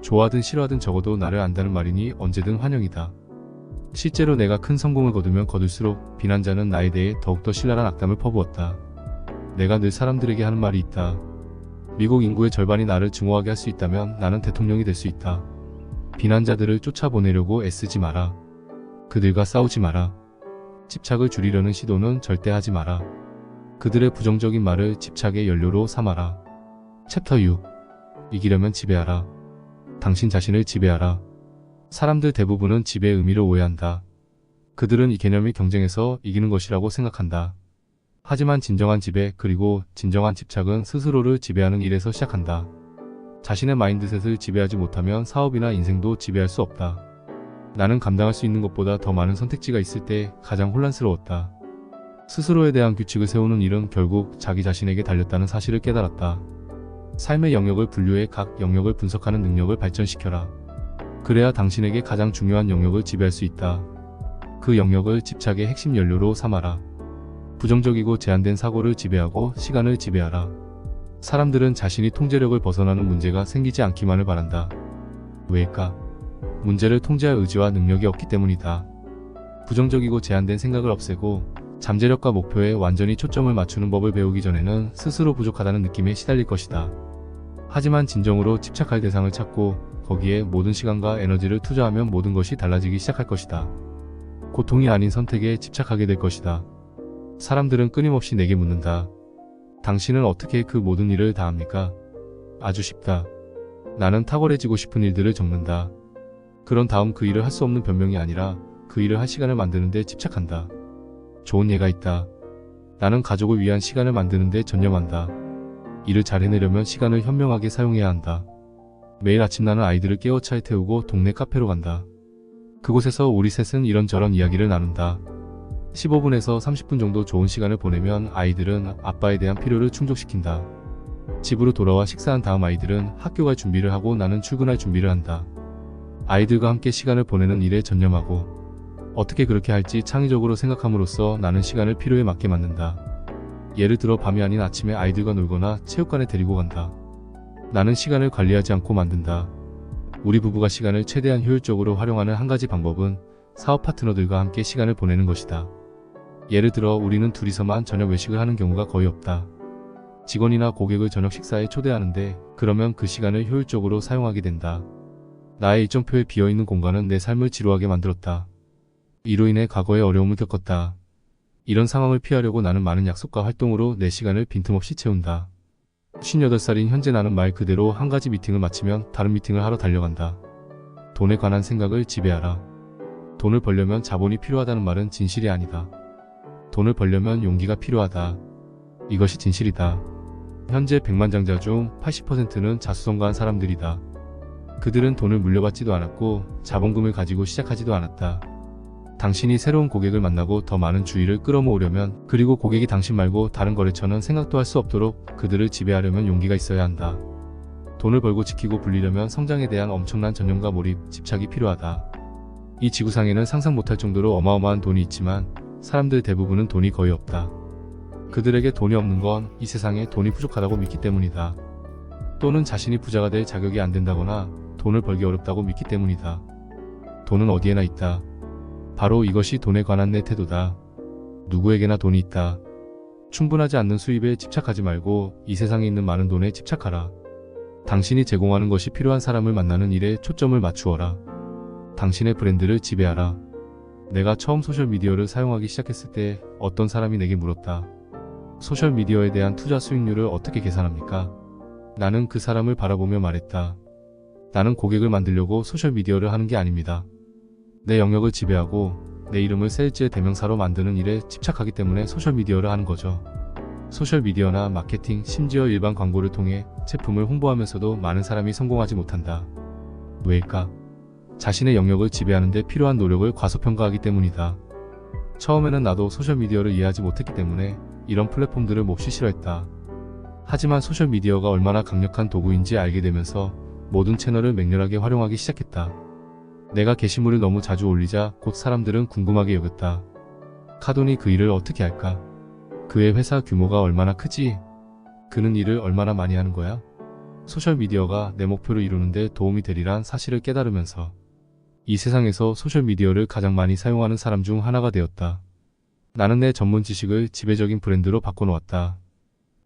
좋아하든 싫어하든 적어도 나를 안다는 말이니 언제든 환영이다. 실제로 내가 큰 성공을 거두면 거둘수록 비난자는 나에 대해 더욱더 신랄한 악담을 퍼부었다. 내가 늘 사람들에게 하는 말이 있다. 미국 인구의 절반이 나를 증오하게 할 수 있다면 나는 대통령이 될 수 있다. 비난자들을 쫓아보내려고 애쓰지 마라. 그들과 싸우지 마라. 집착을 줄이려는 시도는 절대 하지 마라. 그들의 부정적인 말을 집착의 연료로 삼아라. 챕터 6. 이기려면 지배하라. 당신 자신을 지배하라. 사람들 대부분은 지배의 의미를 오해한다. 그들은 이 개념이 경쟁에서 이기는 것이라고 생각한다. 하지만 진정한 지배 그리고 진정한 집착은 스스로를 지배하는 일에서 시작한다. 자신의 마인드셋을 지배하지 못하면 사업이나 인생도 지배할 수 없다. 나는 감당할 수 있는 것보다 더 많은 선택지가 있을 때 가장 혼란스러웠다. 스스로에 대한 규칙을 세우는 일은 결국 자기 자신에게 달렸다는 사실을 깨달았다. 삶의 영역을 분류해 각 영역을 분석하는 능력을 발전시켜라. 그래야 당신에게 가장 중요한 영역을 지배할 수 있다. 그 영역을 집착의 핵심 연료로 삼아라. 부정적이고 제한된 사고를 지배하고 시간을 지배하라. 사람들은 자신이 통제력을 벗어나는 문제가 생기지 않기만을 바란다. 왜일까? 문제를 통제할 의지와 능력이 없기 때문이다. 부정적이고 제한된 생각을 없애고 잠재력과 목표에 완전히 초점을 맞추는 법을 배우기 전에는 스스로 부족하다는 느낌에 시달릴 것이다. 하지만 진정으로 집착할 대상을 찾고 거기에 모든 시간과 에너지를 투자하면 모든 것이 달라지기 시작할 것이다. 고통이 아닌 선택에 집착하게 될 것이다. 사람들은 끊임없이 내게 묻는다. 당신은 어떻게 그 모든 일을 다 합니까? 아주 쉽다. 나는 탁월해지고 싶은 일들을 적는다. 그런 다음 그 일을 할 수 없는 변명이 아니라 그 일을 할 시간을 만드는 데 집착한다. 좋은 예가 있다. 나는 가족을 위한 시간을 만드는 데 전념한다. 일을 잘 해내려면 시간을 현명하게 사용해야 한다. 매일 아침 나는 아이들을 깨워 차에 태우고 동네 카페로 간다. 그곳에서 우리 셋은 이런저런 이야기를 나눈다. 15분에서 30분 정도 좋은 시간을 보내면 아이들은 아빠에 대한 필요를 충족시킨다. 집으로 돌아와 식사한 다음 아이들은 학교 갈 준비를 하고 나는 출근할 준비를 한다. 아이들과 함께 시간을 보내는 일에 전념하고 어떻게 그렇게 할지 창의적으로 생각함으로써 나는 시간을 필요에 맞게 만든다. 예를 들어 밤이 아닌 아침에 아이들과 놀거나 체육관에 데리고 간다. 나는 시간을 관리하지 않고 만든다. 우리 부부가 시간을 최대한 효율적으로 활용하는 한 가지 방법은 사업 파트너들과 함께 시간을 보내는 것이다. 예를 들어 우리는 둘이서만 저녁 외식을 하는 경우가 거의 없다. 직원이나 고객을 저녁 식사에 초대하는데 그러면 그 시간을 효율적으로 사용하게 된다. 나의 일정표에 비어있는 공간은 내 삶을 지루하게 만들었다. 이로 인해 과거에 어려움을 겪었다. 이런 상황을 피하려고 나는 많은 약속과 활동으로 내 시간을 빈틈없이 채운다. 58살인 현재 나는 말 그대로 한 가지 미팅을 마치면 다른 미팅을 하러 달려간다. 돈에 관한 생각을 지배하라. 돈을 벌려면 자본이 필요하다는 말은 진실이 아니다. 돈을 벌려면 용기가 필요하다. 이것이 진실이다. 현재 백만장자 중 80%는 자수성가한 사람들이다. 그들은 돈을 물려받지도 않았고 자본금을 가지고 시작하지도 않았다. 당신이 새로운 고객을 만나고 더 많은 주의를 끌어모으려면 그리고 고객이 당신 말고 다른 거래처는 생각도 할 수 없도록 그들을 지배하려면 용기가 있어야 한다. 돈을 벌고 지키고 불리려면 성장에 대한 엄청난 전념과 몰입, 집착이 필요하다. 이 지구상에는 상상 못할 정도로 어마어마한 돈이 있지만 사람들 대부분은 돈이 거의 없다. 그들에게 돈이 없는 건 이 세상에 돈이 부족하다고 믿기 때문이다. 또는 자신이 부자가 될 자격이 안 된다거나 돈을 벌기 어렵다고 믿기 때문이다. 돈은 어디에나 있다. 바로 이것이 돈에 관한 내 태도다. 누구에게나 돈이 있다. 충분하지 않는 수입에 집착하지 말고 이 세상에 있는 많은 돈에 집착하라. 당신이 제공하는 것이 필요한 사람을 만나는 일에 초점을 맞추어라. 당신의 브랜드를 지배하라. 내가 처음 소셜미디어를 사용하기 시작했을 때 어떤 사람이 내게 물었다. 소셜미디어에 대한 투자 수익률을 어떻게 계산합니까? 나는 그 사람을 바라보며 말했다. 나는 고객을 만들려고 소셜미디어를 하는 게 아닙니다. 내 영역을 지배하고 내 이름을 세일즈의 대명사로 만드는 일에 집착하기 때문에 소셜미디어를 하는 거죠. 소셜미디어나 마케팅, 심지어 일반 광고를 통해 제품을 홍보하면서도 많은 사람이 성공하지 못한다. 왜일까? 자신의 영역을 지배하는 데 필요한 노력을 과소평가하기 때문이다. 처음에는 나도 소셜미디어를 이해하지 못했기 때문에 이런 플랫폼들을 몹시 싫어했다. 하지만 소셜미디어가 얼마나 강력한 도구인지 알게 되면서 모든 채널을 맹렬하게 활용하기 시작했다. 내가 게시물을 너무 자주 올리자 곧 사람들은 궁금하게 여겼다. 카돈이 그 일을 어떻게 할까? 그의 회사 규모가 얼마나 크지? 그는 일을 얼마나 많이 하는 거야? 소셜미디어가 내 목표를 이루는데 도움이 되리란 사실을 깨달으면서 이 세상에서 소셜미디어를 가장 많이 사용하는 사람 중 하나가 되었다. 나는 내 전문 지식을 지배적인 브랜드로 바꿔놓았다.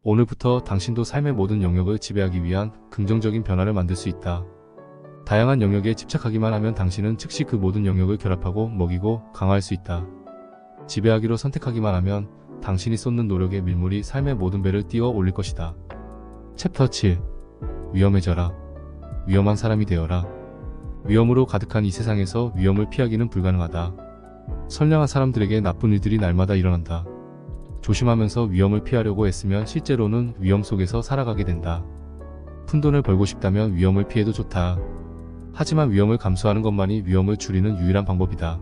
오늘부터 당신도 삶의 모든 영역을 지배하기 위한 긍정적인 변화를 만들 수 있다. 다양한 영역에 집착하기만 하면 당신은 즉시 그 모든 영역을 결합하고 먹이고 강화할 수 있다. 지배하기로 선택하기만 하면 당신이 쏟는 노력의 밀물이 삶의 모든 배를 띄워 올릴 것이다. 챕터 7. 위험해져라. 위험한 사람이 되어라. 위험으로 가득한 이 세상에서 위험을 피하기는 불가능하다. 선량한 사람들에게 나쁜 일들이 날마다 일어난다. 조심하면서 위험을 피하려고 애쓰면 실제로는 위험 속에서 살아가게 된다. 푼돈을 벌고 싶다면 위험을 피해도 좋다. 하지만 위험을 감수하는 것만이 위험을 줄이는 유일한 방법이다.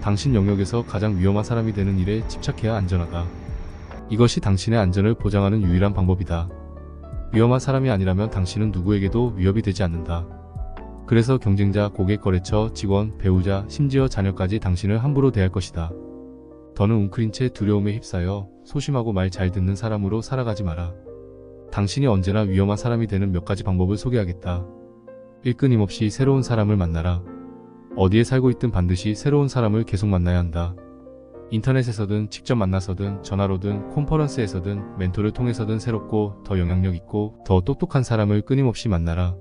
당신 영역에서 가장 위험한 사람이 되는 일에 집착해야 안전하다. 이것이 당신의 안전을 보장하는 유일한 방법이다. 위험한 사람이 아니라면 당신은 누구에게도 위협이 되지 않는다. 그래서 경쟁자, 고객, 거래처, 직원, 배우자, 심지어 자녀까지 당신을 함부로 대할 것이다. 더는 웅크린 채 두려움에 휩싸여 소심하고 말 잘 듣는 사람으로 살아가지 마라. 당신이 언제나 위험한 사람이 되는 몇 가지 방법을 소개하겠다. 1. 끊임없이 새로운 사람을 만나라. 어디에 살고 있든 반드시 새로운 사람을 계속 만나야 한다. 인터넷에서든 직접 만나서든 전화로든 컨퍼런스에서든 멘토를 통해서든 새롭고 더 영향력 있고 더 똑똑한 사람을 끊임없이 만나라.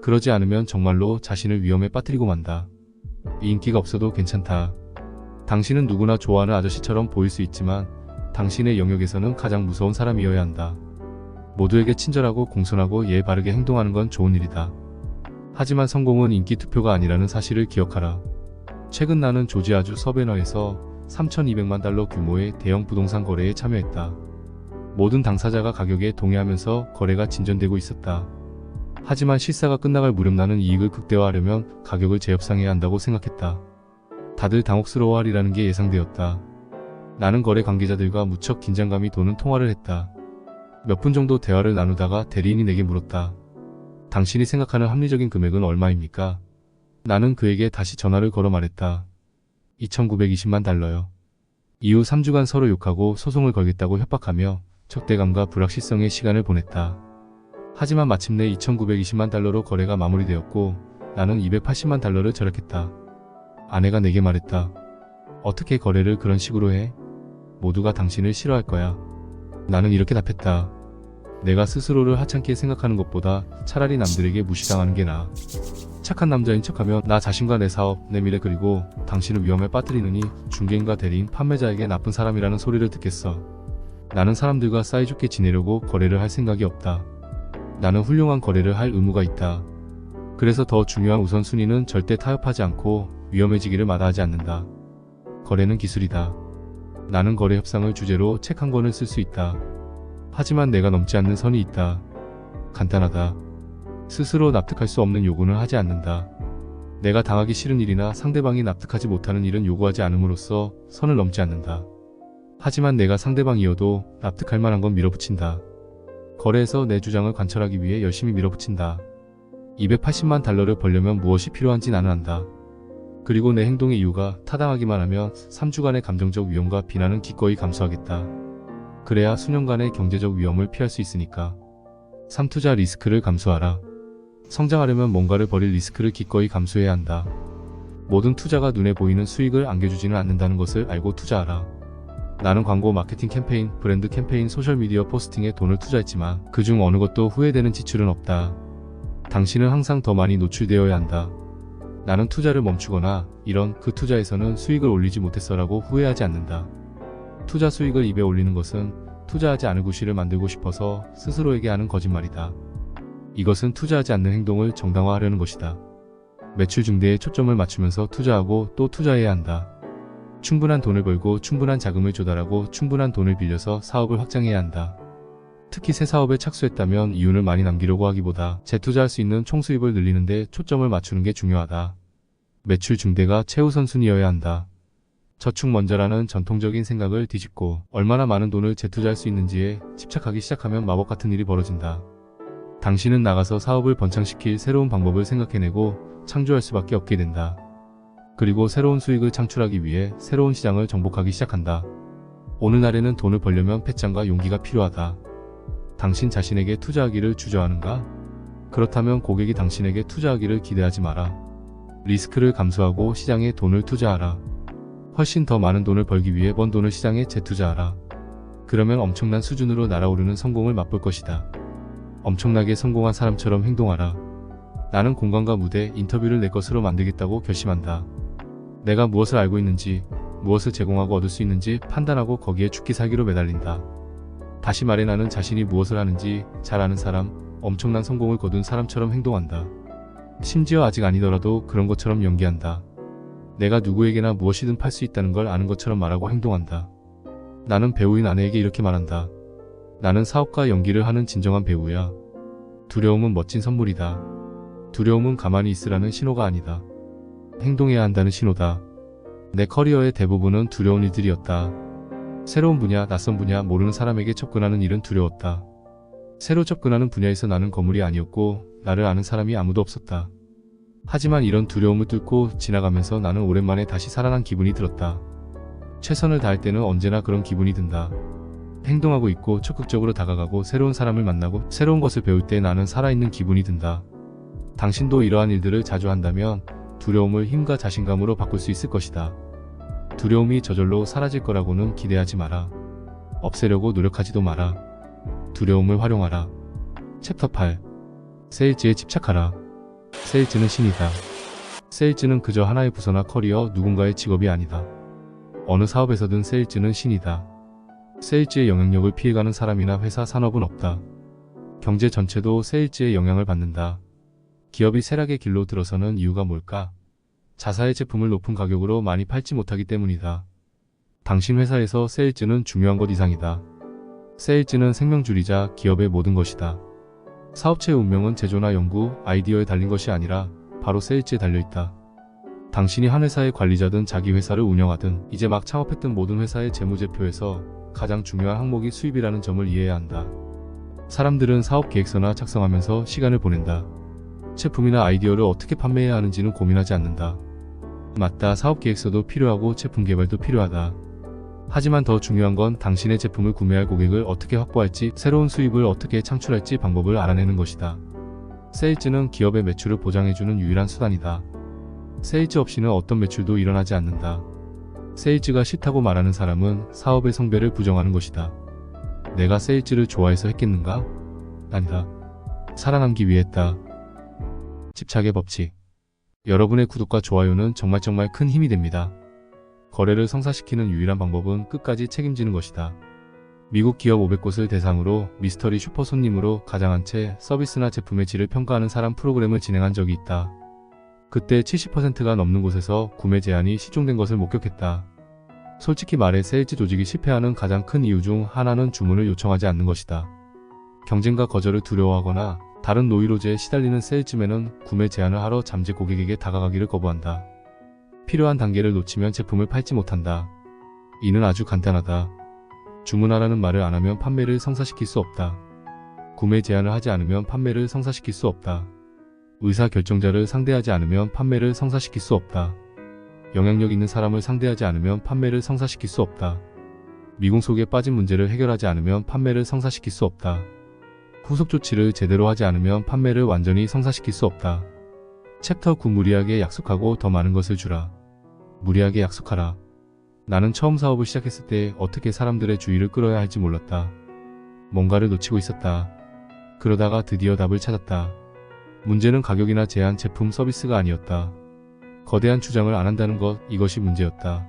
그러지 않으면 정말로 자신을 위험에 빠뜨리고 만다. 인기가 없어도 괜찮다. 당신은 누구나 좋아하는 아저씨처럼 보일 수 있지만 당신의 영역에서는 가장 무서운 사람이어야 한다. 모두에게 친절하고 공손하고 예의 바르게 행동하는 건 좋은 일이다. 하지만 성공은 인기 투표가 아니라는 사실을 기억하라. 최근 나는 조지아주 서베너에서 3,200만 달러 규모의 대형 부동산 거래에 참여했다. 모든 당사자가 가격에 동의하면서 거래가 진전되고 있었다. 하지만 실사가 끝나갈 무렵 나는 이익을 극대화하려면 가격을 재협상해야 한다고 생각했다. 다들 당혹스러워하리라는 게 예상되었다. 나는 거래 관계자들과 무척 긴장감이 도는 통화를 했다. 몇 분 정도 대화를 나누다가 대리인이 내게 물었다. 당신이 생각하는 합리적인 금액은 얼마입니까? 나는 그에게 다시 전화를 걸어 말했다. 2,920만 달러요. 이후 3주간 서로 욕하고 소송을 걸겠다고 협박하며 적대감과 불확실성의 시간을 보냈다. 하지만 마침내 2,920만 달러로 거래가 마무리되었고 나는 280만 달러를 절약했다. 아내가 내게 말했다. 어떻게 거래를 그런 식으로 해? 모두가 당신을 싫어할 거야. 나는 이렇게 답했다. 내가 스스로를 하찮게 생각하는 것보다 차라리 남들에게 무시당하는 게 나아. 착한 남자인 척하며 나 자신과 내 사업, 내 미래 그리고 당신을 위험에 빠뜨리느니 중개인과 대리인, 판매자에게 나쁜 사람이라는 소리를 듣겠어. 나는 사람들과 사이좋게 지내려고 거래를 할 생각이 없다. 나는 훌륭한 거래를 할 의무가 있다. 그래서 더 중요한 우선순위는 절대 타협하지 않고 위험해지기를 마다하지 않는다. 거래는 기술이다. 나는 거래 협상을 주제로 책 한 권을 쓸 수 있다. 하지만 내가 넘지 않는 선이 있다. 간단하다. 스스로 납득할 수 없는 요구는 하지 않는다. 내가 당하기 싫은 일이나 상대방이 납득하지 못하는 일은 요구하지 않음으로써 선을 넘지 않는다. 하지만 내가 상대방이어도 납득할 만한 건 밀어붙인다. 거래에서 내 주장을 관철하기 위해 열심히 밀어붙인다. 280만 달러를 벌려면 무엇이 필요한지 나는 안다. 그리고 내 행동의 이유가 타당하기만 하면 3주간의 감정적 위험과 비난은 기꺼이 감수하겠다. 그래야 수년간의 경제적 위험을 피할 수 있으니까. 3. 투자 리스크를 감수하라. 성장하려면 뭔가를 버릴 리스크를 기꺼이 감수해야 한다. 모든 투자가 눈에 보이는 수익을 안겨주지는 않는다는 것을 알고 투자하라. 나는 광고, 마케팅 캠페인, 브랜드 캠페인, 소셜미디어 포스팅에 돈을 투자했지만 그중 어느 것도 후회되는 지출은 없다. 당신은 항상 더 많이 노출되어야 한다. 나는 투자를 멈추거나 이런 그 투자에서는 수익을 올리지 못했어라고 후회하지 않는다. 투자 수익을 입에 올리는 것은 투자하지 않을 구실을 만들고 싶어서 스스로에게 하는 거짓말이다. 이것은 투자하지 않는 행동을 정당화하려는 것이다. 매출 증대에 초점을 맞추면서 투자하고 또 투자해야 한다. 충분한 돈을 벌고 충분한 자금을 조달하고 충분한 돈을 빌려서 사업을 확장해야 한다. 특히 새 사업에 착수했다면 이윤을 많이 남기려고 하기보다 재투자할 수 있는 총수입을 늘리는 데 초점을 맞추는 게 중요하다. 매출 증대가 최우선순위여야 한다. 저축 먼저라는 전통적인 생각을 뒤집고 얼마나 많은 돈을 재투자할 수 있는지에 집착하기 시작하면 마법 같은 일이 벌어진다. 당신은 나가서 사업을 번창시킬 새로운 방법을 생각해내고 창조할 수밖에 없게 된다. 그리고 새로운 수익을 창출하기 위해 새로운 시장을 정복하기 시작한다. 오늘날에는 돈을 벌려면 패장과 용기가 필요하다. 당신 자신에게 투자하기를 주저하는가? 그렇다면 고객이 당신에게 투자하기를 기대하지 마라. 리스크를 감수하고 시장에 돈을 투자하라. 훨씬 더 많은 돈을 벌기 위해 번 돈을 시장에 재투자하라. 그러면 엄청난 수준으로 날아오르는 성공을 맛볼 것이다. 엄청나게 성공한 사람처럼 행동하라. 나는 공간과 무대, 인터뷰를 내 것으로 만들겠다고 결심한다. 내가 무엇을 알고 있는지, 무엇을 제공하고 얻을 수 있는지 판단하고 거기에 죽기 살기로 매달린다. 다시 말해 나는 자신이 무엇을 하는지 잘 아는 사람, 엄청난 성공을 거둔 사람처럼 행동한다. 심지어 아직 아니더라도 그런 것처럼 연기한다. 내가 누구에게나 무엇이든 팔 수 있다는 걸 아는 것처럼 말하고 행동한다. 나는 배우인 아내에게 이렇게 말한다. 나는 사업가 연기를 하는 진정한 배우야. 두려움은 멋진 선물이다. 두려움은 가만히 있으라는 신호가 아니다. 행동해야 한다는 신호다. 내 커리어의 대부분은 두려운 일들이었다. 새로운 분야, 낯선 분야, 모르는 사람에게 접근하는 일은 두려웠다. 새로 접근하는 분야에서 나는 거물이 아니었고 나를 아는 사람이 아무도 없었다. 하지만 이런 두려움을 뚫고 지나가면서 나는 오랜만에 다시 살아난 기분이 들었다. 최선을 다할 때는 언제나 그런 기분이 든다. 행동하고 있고 적극적으로 다가가고 새로운 사람을 만나고 새로운 것을 배울 때 나는 살아있는 기분이 든다. 당신도 이러한 일들을 자주 한다면 두려움을 힘과 자신감으로 바꿀 수 있을 것이다. 두려움이 저절로 사라질 거라고는 기대하지 마라. 없애려고 노력하지도 마라. 두려움을 활용하라. 챕터 8. 세일즈에 집착하라. 세일즈는 신이다. 세일즈는 그저 하나의 부서나 커리어, 누군가의 직업이 아니다. 어느 사업에서든 세일즈는 신이다. 세일즈의 영향력을 피해가는 사람이나 회사, 산업은 없다. 경제 전체도 세일즈의 영향을 받는다. 기업이 쇠락의 길로 들어서는 이유가 뭘까? 자사의 제품을 높은 가격으로 많이 팔지 못하기 때문이다. 당신 회사에서 세일즈는 중요한 것 이상이다. 세일즈는 생명줄이자 기업의 모든 것이다. 사업체의 운명은 제조나 연구, 아이디어에 달린 것이 아니라 바로 세일즈에 달려있다. 당신이 한 회사의 관리자든 자기 회사를 운영하든 이제 막 창업했던 모든 회사의 재무제표에서 가장 중요한 항목이 수입이라는 점을 이해해야 한다. 사람들은 사업 계획서나 작성하면서 시간을 보낸다. 제품이나 아이디어를 어떻게 판매해야 하는지는 고민하지 않는다. 맞다, 사업 계획서도 필요하고 제품 개발도 필요하다. 하지만 더 중요한 건 당신의 제품을 구매할 고객을 어떻게 확보할지, 새로운 수입을 어떻게 창출할지 방법을 알아내는 것이다. 세일즈는 기업의 매출을 보장해주는 유일한 수단이다. 세일즈 없이는 어떤 매출도 일어나지 않는다. 세일즈가 싫다고 말하는 사람은 사업의 성배를 부정하는 것이다. 내가 세일즈를 좋아해서 했겠는가? 아니다. 살아남기 위해 했다. 집착의 법칙. 여러분의 구독과 좋아요는 정말 큰 힘이 됩니다. 거래를 성사시키는 유일한 방법은 끝까지 책임지는 것이다. 미국 기업 500곳을 대상으로 미스터리 슈퍼 손님으로 가장한 채 서비스나 제품의 질을 평가하는 사람 프로그램을 진행한 적이 있다. 그때 70%가 넘는 곳에서 구매 제한이 시종된 것을 목격했다. 솔직히 말해 세일즈 조직이 실패하는 가장 큰 이유 중 하나는 주문을 요청하지 않는 것이다. 경쟁과 거절을 두려워하거나 다른 노이로제에 시달리는 세일즈맨은 구매 제안을 하러 잠재 고객에게 다가가기를 거부한다. 필요한 단계를 놓치면 제품을 팔지 못한다. 이는 아주 간단하다. 주문하라는 말을 안 하면 판매를 성사시킬 수 없다. 구매 제안을 하지 않으면 판매를 성사시킬 수 없다. 의사결정자를 상대하지 않으면 판매를 성사시킬 수 없다. 영향력 있는 사람을 상대하지 않으면 판매를 성사시킬 수 없다. 미궁 속에 빠진 문제를 해결하지 않으면 판매를 성사시킬 수 없다. 후속 조치를 제대로 하지 않으면 판매를 완전히 성사시킬 수 없다. 챕터 9. 무리하게 약속하고 더 많은 것을 주라. 무리하게 약속하라. 나는 처음 사업을 시작했을 때 어떻게 사람들의 주의를 끌어야 할지 몰랐다. 뭔가를 놓치고 있었다. 그러다가 드디어 답을 찾았다. 문제는 가격이나 제한, 제품, 서비스가 아니었다. 거대한 주장을 안 한다는 것, 이것이 문제였다.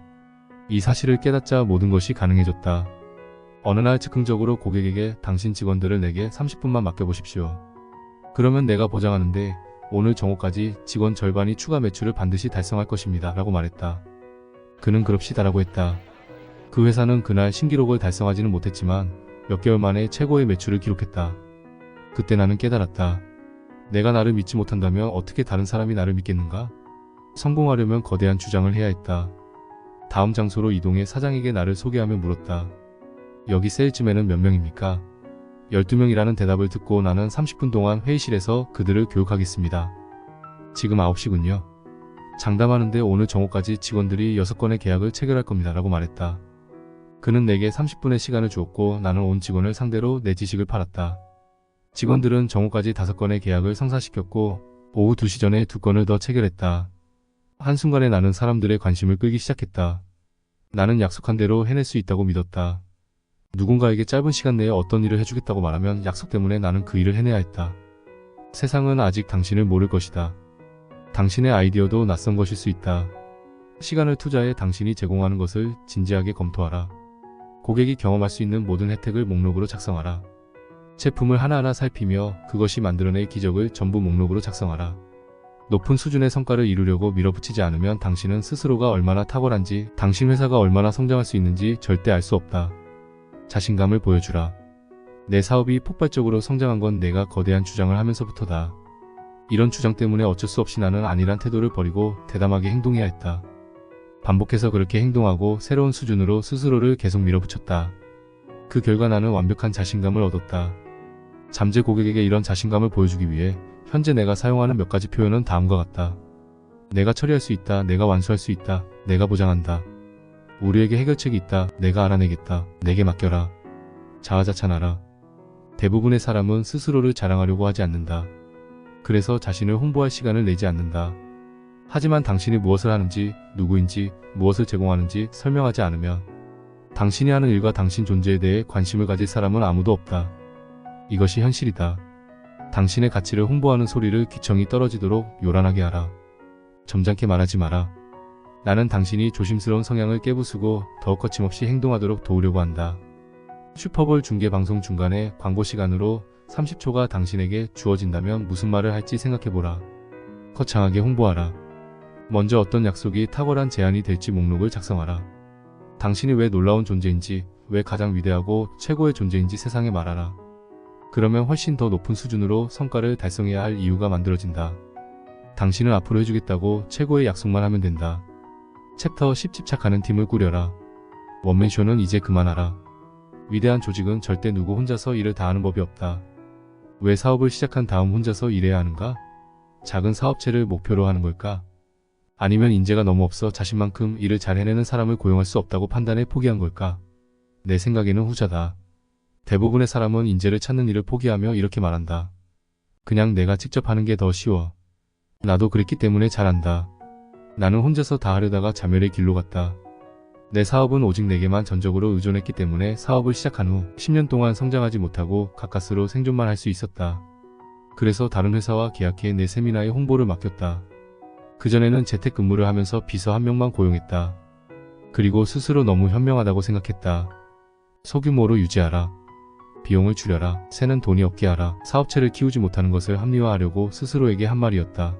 이 사실을 깨닫자 모든 것이 가능해졌다. 어느 날 즉흥적으로 고객에게 당신 직원들을 내게 30분만 맡겨보십시오. 그러면 내가 보장하는데 오늘 정오까지 직원 절반이 추가 매출을 반드시 달성할 것입니다. 라고 말했다. 그는 그럽시다 라고 했다. 그 회사는 그날 신기록을 달성하지는 못했지만 몇 개월 만에 최고의 매출을 기록했다. 그때 나는 깨달았다. 내가 나를 믿지 못한다면 어떻게 다른 사람이 나를 믿겠는가? 성공하려면 거대한 주장을 해야 했다. 다음 장소로 이동해 사장에게 나를 소개하며 물었다. 여기 세일즈맨은 몇 명입니까? 12명이라는 대답을 듣고 나는 30분 동안 회의실에서 그들을 교육하겠습니다. 지금 9시군요. 장담하는데 오늘 정오까지 직원들이 6건의 계약을 체결할 겁니다. 라고 말했다. 그는 내게 30분의 시간을 주었고 나는 온 직원을 상대로 내 지식을 팔았다. 직원들은 정오까지 5건의 계약을 성사시켰고 오후 2시 전에 2건을 더 체결했다. 한순간에 나는 사람들의 관심을 끌기 시작했다. 나는 약속한 대로 해낼 수 있다고 믿었다. 누군가에게 짧은 시간 내에 어떤 일을 해주겠다고 말하면 약속 때문에 나는 그 일을 해내야 했다. 세상은 아직 당신을 모를 것이다. 당신의 아이디어도 낯선 것일 수 있다. 시간을 투자해 당신이 제공하는 것을 진지하게 검토하라. 고객이 경험할 수 있는 모든 혜택을 목록으로 작성하라. 제품을 하나하나 살피며 그것이 만들어낼 기적을 전부 목록으로 작성하라. 높은 수준의 성과를 이루려고 밀어붙이지 않으면 당신은 스스로가 얼마나 탁월한지, 당신 회사가 얼마나 성장할 수 있는지 절대 알 수 없다. 자신감을 보여주라. 내 사업이 폭발적으로 성장한 건 내가 거대한 주장을 하면서부터다. 이런 주장 때문에 어쩔 수 없이 나는 아니란 태도를 버리고 대담하게 행동해야 했다. 반복해서 그렇게 행동하고 새로운 수준으로 스스로를 계속 밀어붙였다. 그 결과 나는 완벽한 자신감을 얻었다. 잠재 고객에게 이런 자신감을 보여주기 위해 현재 내가 사용하는 몇 가지 표현은 다음과 같다. 내가 처리할 수 있다. 내가 완수할 수 있다. 내가 보장한다. 우리에게 해결책이 있다. 내가 알아내겠다. 내게 맡겨라. 자아자찬하라. 대부분의 사람은 스스로를 자랑하려고 하지 않는다. 그래서 자신을 홍보할 시간을 내지 않는다. 하지만 당신이 무엇을 하는지, 누구인지, 무엇을 제공하는지 설명하지 않으면 당신이 하는 일과 당신 존재에 대해 관심을 가질 사람은 아무도 없다. 이것이 현실이다. 당신의 가치를 홍보하는 소리를 귀청이 떨어지도록 요란하게 하라. 점잖게 말하지 마라. 나는 당신이 조심스러운 성향을 깨부수고 더욱 거침없이 행동하도록 도우려고 한다. 슈퍼볼 중계 방송 중간에 광고 시간으로 30초가 당신에게 주어진다면 무슨 말을 할지 생각해보라. 거창하게 홍보하라. 먼저 어떤 약속이 탁월한 제안이 될지 목록을 작성하라. 당신이 왜 놀라운 존재인지, 왜 가장 위대하고 최고의 존재인지 세상에 말하라. 그러면 훨씬 더 높은 수준으로 성과를 달성해야 할 이유가 만들어진다. 당신은 앞으로 해주겠다고 최고의 약속만 하면 된다. 챕터 10 집착하는 팀을 꾸려라. 원맨쇼는 이제 그만하라. 위대한 조직은 절대 누구 혼자서 일을 다 하는 법이 없다. 왜 사업을 시작한 다음 혼자서 일해야 하는가? 작은 사업체를 목표로 하는 걸까? 아니면 인재가 너무 없어 자신만큼 일을 잘 해내는 사람을 고용할 수 없다고 판단해 포기한 걸까? 내 생각에는 후자다. 대부분의 사람은 인재를 찾는 일을 포기하며 이렇게 말한다. 그냥 내가 직접 하는 게 더 쉬워. 나도 그랬기 때문에 잘한다. 나는 혼자서 다 하려다가 자멸의 길로 갔다. 내 사업은 오직 내게만 전적으로 의존했기 때문에 사업을 시작한 후 10년 동안 성장하지 못하고 가까스로 생존만 할 수 있었다. 그래서 다른 회사와 계약해 내 세미나의 홍보를 맡겼다. 그전에는 재택근무를 하면서 비서 한 명만 고용했다. 그리고 스스로 너무 현명하다고 생각했다. 소규모로 유지하라. 비용을 줄여라. 새는 돈이 없게 하라. 사업체를 키우지 못하는 것을 합리화하려고 스스로에게 한 말이었다.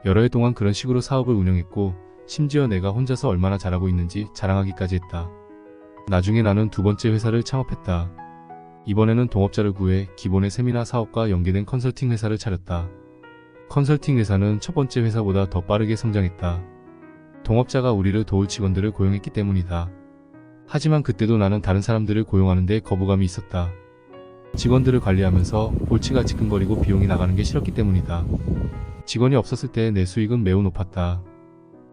여러 해 동안 그런 식으로 사업을 운영했고 심지어 내가 혼자서 얼마나 잘하고 있는지 자랑하기까지 했다. 나중에 나는 두 번째 회사를 창업했다. 이번에는 동업자를 구해 기본의 세미나 사업과 연계된 컨설팅 회사를 차렸다. 컨설팅 회사는 첫 번째 회사보다 더 빠르게 성장했다. 동업자가 우리를 도울 직원들을 고용했기 때문이다. 하지만 그때도 나는 다른 사람들을 고용하는데 거부감이 있었다. 직원들을 관리하면서 골치가 지끈거리고 비용이 나가는 게 싫었기 때문이다. 직원이 없었을 때 내 수익은 매우 높았다.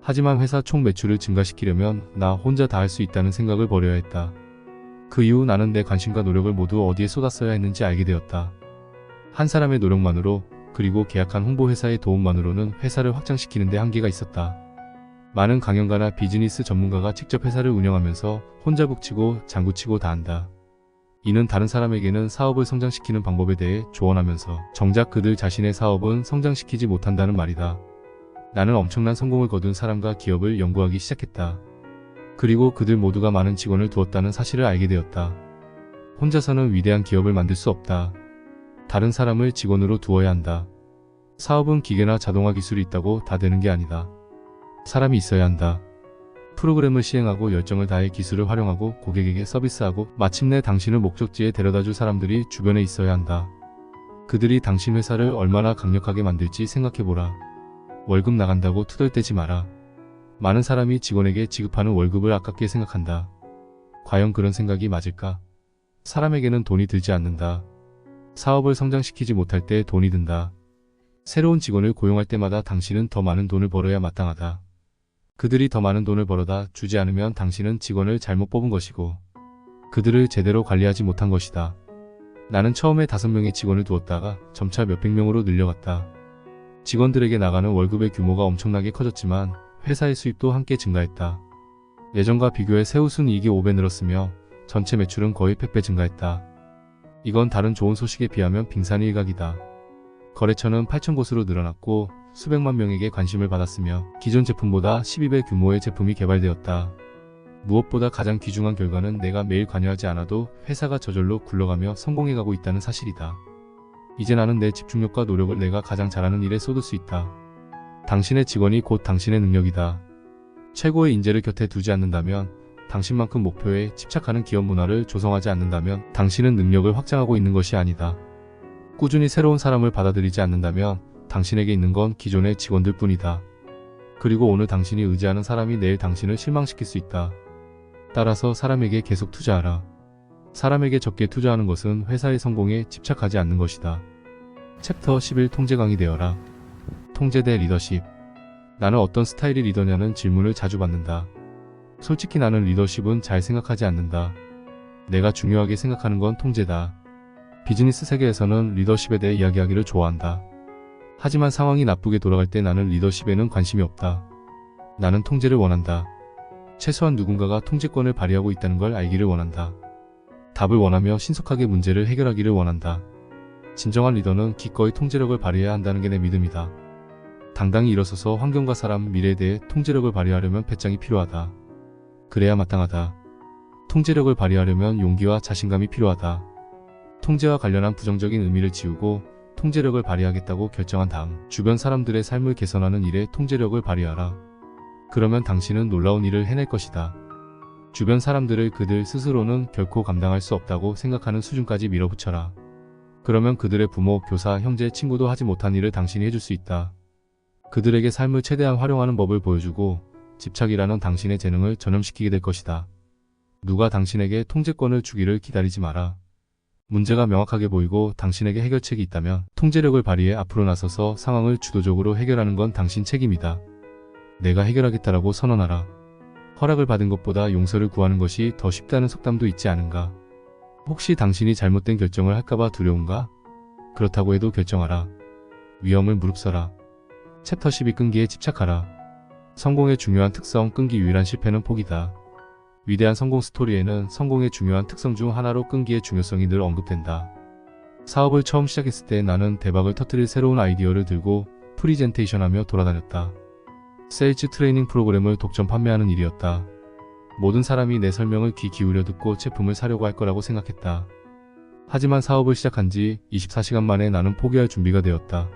하지만 회사 총 매출을 증가시키려면 나 혼자 다 할 수 있다는 생각을 버려야 했다. 그 이후 나는 내 관심과 노력을 모두 어디에 쏟았어야 했는지 알게 되었다. 한 사람의 노력만으로, 그리고 계약한 홍보회사의 도움만으로는 회사를 확장시키는 데 한계가 있었다. 많은 강연가나 비즈니스 전문가가 직접 회사를 운영하면서 혼자 북치고 장구치고 다 한다. 이는 다른 사람에게는 사업을 성장시키는 방법에 대해 조언하면서 정작 그들 자신의 사업은 성장시키지 못한다는 말이다. 나는 엄청난 성공을 거둔 사람과 기업을 연구하기 시작했다. 그리고 그들 모두가 많은 직원을 두었다는 사실을 알게 되었다. 혼자서는 위대한 기업을 만들 수 없다. 다른 사람을 직원으로 두어야 한다. 사업은 기계나 자동화 기술이 있다고 다 되는 게 아니다. 사람이 있어야 한다. 프로그램을 시행하고 열정을 다해 기술을 활용하고 고객에게 서비스하고 마침내 당신을 목적지에 데려다줄 사람들이 주변에 있어야 한다. 그들이 당신 회사를 얼마나 강력하게 만들지 생각해보라. 월급 나간다고 투덜대지 마라. 많은 사람이 직원에게 지급하는 월급을 아깝게 생각한다. 과연 그런 생각이 맞을까? 사람에게는 돈이 들지 않는다. 사업을 성장시키지 못할 때 돈이 든다. 새로운 직원을 고용할 때마다 당신은 더 많은 돈을 벌어야 마땅하다. 그들이 더 많은 돈을 벌어다 주지 않으면 당신은 직원을 잘못 뽑은 것이고 그들을 제대로 관리하지 못한 것이다. 나는 처음에 5명의 직원을 두었다가 점차 몇백 명으로 늘려갔다. 직원들에게 나가는 월급의 규모가 엄청나게 커졌지만 회사의 수입도 함께 증가했다. 예전과 비교해 세후순이익이 5배 늘었으며 전체 매출은 거의 100배 증가했다. 이건 다른 좋은 소식에 비하면 빙산일각이다. 거래처는 8,000곳으로 늘어났고 수백만 명에게 관심을 받았으며 기존 제품보다 12배 규모의 제품이 개발되었다. 무엇보다 가장 귀중한 결과는 내가 매일 관여하지 않아도 회사가 저절로 굴러가며 성공해가고 있다는 사실이다. 이제 나는 내 집중력과 노력을 내가 가장 잘하는 일에 쏟을 수 있다. 당신의 직원이 곧 당신의 능력이다. 최고의 인재를 곁에 두지 않는다면, 당신만큼 목표에 집착하는 기업 문화를 조성하지 않는다면 당신은 능력을 확장하고 있는 것이 아니다. 꾸준히 새로운 사람을 받아들이지 않는다면 당신에게 있는 건 기존의 직원들 뿐이다. 그리고 오늘 당신이 의지하는 사람이 내일 당신을 실망시킬 수 있다. 따라서 사람에게 계속 투자하라. 사람에게 적게 투자하는 것은 회사의 성공에 집착하지 않는 것이다. 챕터 11 통제광이 되어라. 통제 대 리더십. 나는 어떤 스타일의 리더냐는 질문을 자주 받는다. 솔직히 나는 리더십은 잘 생각하지 않는다. 내가 중요하게 생각하는 건 통제다. 비즈니스 세계에서는 리더십에 대해 이야기하기를 좋아한다. 하지만 상황이 나쁘게 돌아갈 때 나는 리더십에는 관심이 없다. 나는 통제를 원한다. 최소한 누군가가 통제권을 발휘하고 있다는 걸 알기를 원한다. 답을 원하며 신속하게 문제를 해결하기를 원한다. 진정한 리더는 기꺼이 통제력을 발휘해야 한다는 게 내 믿음이다. 당당히 일어서서 환경과 사람, 미래에 대해 통제력을 발휘하려면 배짱이 필요하다. 그래야 마땅하다. 통제력을 발휘하려면 용기와 자신감이 필요하다. 통제와 관련한 부정적인 의미를 지우고 통제력을 발휘하겠다고 결정한 다음 주변 사람들의 삶을 개선하는 일에 통제력을 발휘하라. 그러면 당신은 놀라운 일을 해낼 것이다. 주변 사람들을 그들 스스로는 결코 감당할 수 없다고 생각하는 수준까지 밀어붙여라. 그러면 그들의 부모, 교사, 형제, 친구도 하지 못한 일을 당신이 해줄 수 있다. 그들에게 삶을 최대한 활용하는 법을 보여주고 집착이라는 당신의 재능을 전염시키게 될 것이다. 누가 당신에게 통제권을 주기를 기다리지 마라. 문제가 명확하게 보이고 당신에게 해결책이 있다면 통제력을 발휘해 앞으로 나서서 상황을 주도적으로 해결하는 건 당신 책임이다. 내가 해결하겠다라고 선언하라. 허락을 받은 것보다 용서를 구하는 것이 더 쉽다는 속담도 있지 않은가? 혹시 당신이 잘못된 결정을 할까봐 두려운가? 그렇다고 해도 결정하라. 위험을 무릅써라. 챕터 12 끈기에 집착하라. 성공의 중요한 특성, 끈기. 유일한 실패는 포기다. 위대한 성공 스토리에는 성공의 중요한 특성 중 하나로 끈기의 중요성이 늘 언급된다. 사업을 처음 시작했을 때 나는 대박을 터뜨릴 새로운 아이디어를 들고 프리젠테이션하며 돌아다녔다. 세일즈 트레이닝 프로그램을 독점 판매하는 일이었다. 모든 사람이 내 설명을 귀 기울여 듣고 제품을 사려고 할 거라고 생각했다. 하지만 사업을 시작한 지 24시간 만에 나는 포기할 준비가 되었다.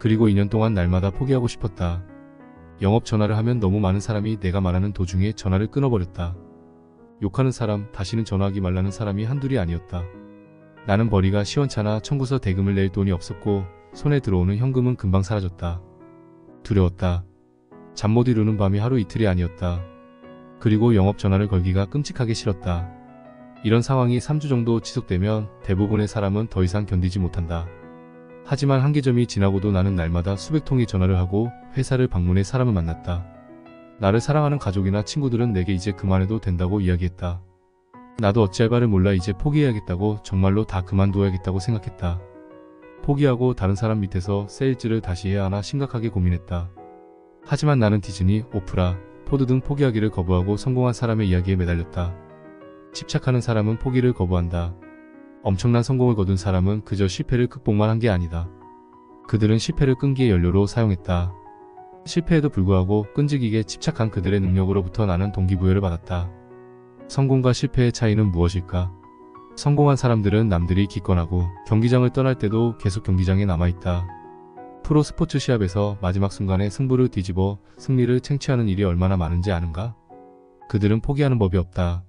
그리고 2년 동안 날마다 포기하고 싶었다. 영업 전화를 하면 너무 많은 사람이 내가 말하는 도중에 전화를 끊어버렸다. 욕하는 사람, 다시는 전화하기 말라는 사람이 한둘이 아니었다. 나는 벌이가 시원찮아 청구서 대금을 낼 돈이 없었고 손에 들어오는 현금은 금방 사라졌다. 두려웠다. 잠 못 이루는 밤이 하루 이틀이 아니었다. 그리고 영업 전화를 걸기가 끔찍하게 싫었다. 이런 상황이 3주 정도 지속되면 대부분의 사람은 더 이상 견디지 못한다. 하지만 한계점이 지나고도 나는 날마다 수백 통의 전화를 하고 회사를 방문해 사람을 만났다. 나를 사랑하는 가족이나 친구들은 내게 이제 그만해도 된다고 이야기했다. 나도 어찌할 바를 몰라 이제 포기해야겠다고, 정말로 다 그만둬야겠다고 생각했다. 포기하고 다른 사람 밑에서 세일즈를 다시 해야 하나 심각하게 고민했다. 하지만 나는 디즈니, 오프라, 포드 등 포기하기를 거부하고 성공한 사람의 이야기에 매달렸다. 집착하는 사람은 포기를 거부한다. 엄청난 성공을 거둔 사람은 그저 실패를 극복만 한 게 아니다. 그들은 실패를 끈기의 연료로 사용했다. 실패에도 불구하고 끈질기게 집착한 그들의 능력으로부터 나는 동기부여를 받았다. 성공과 실패의 차이는 무엇일까? 성공한 사람들은 남들이 기권하고 경기장을 떠날 때도 계속 경기장에 남아있다. 프로 스포츠 시합에서 마지막 순간에 승부를 뒤집어 승리를 쟁취하는 일이 얼마나 많은지 아는가? 그들은 포기하는 법이 없다.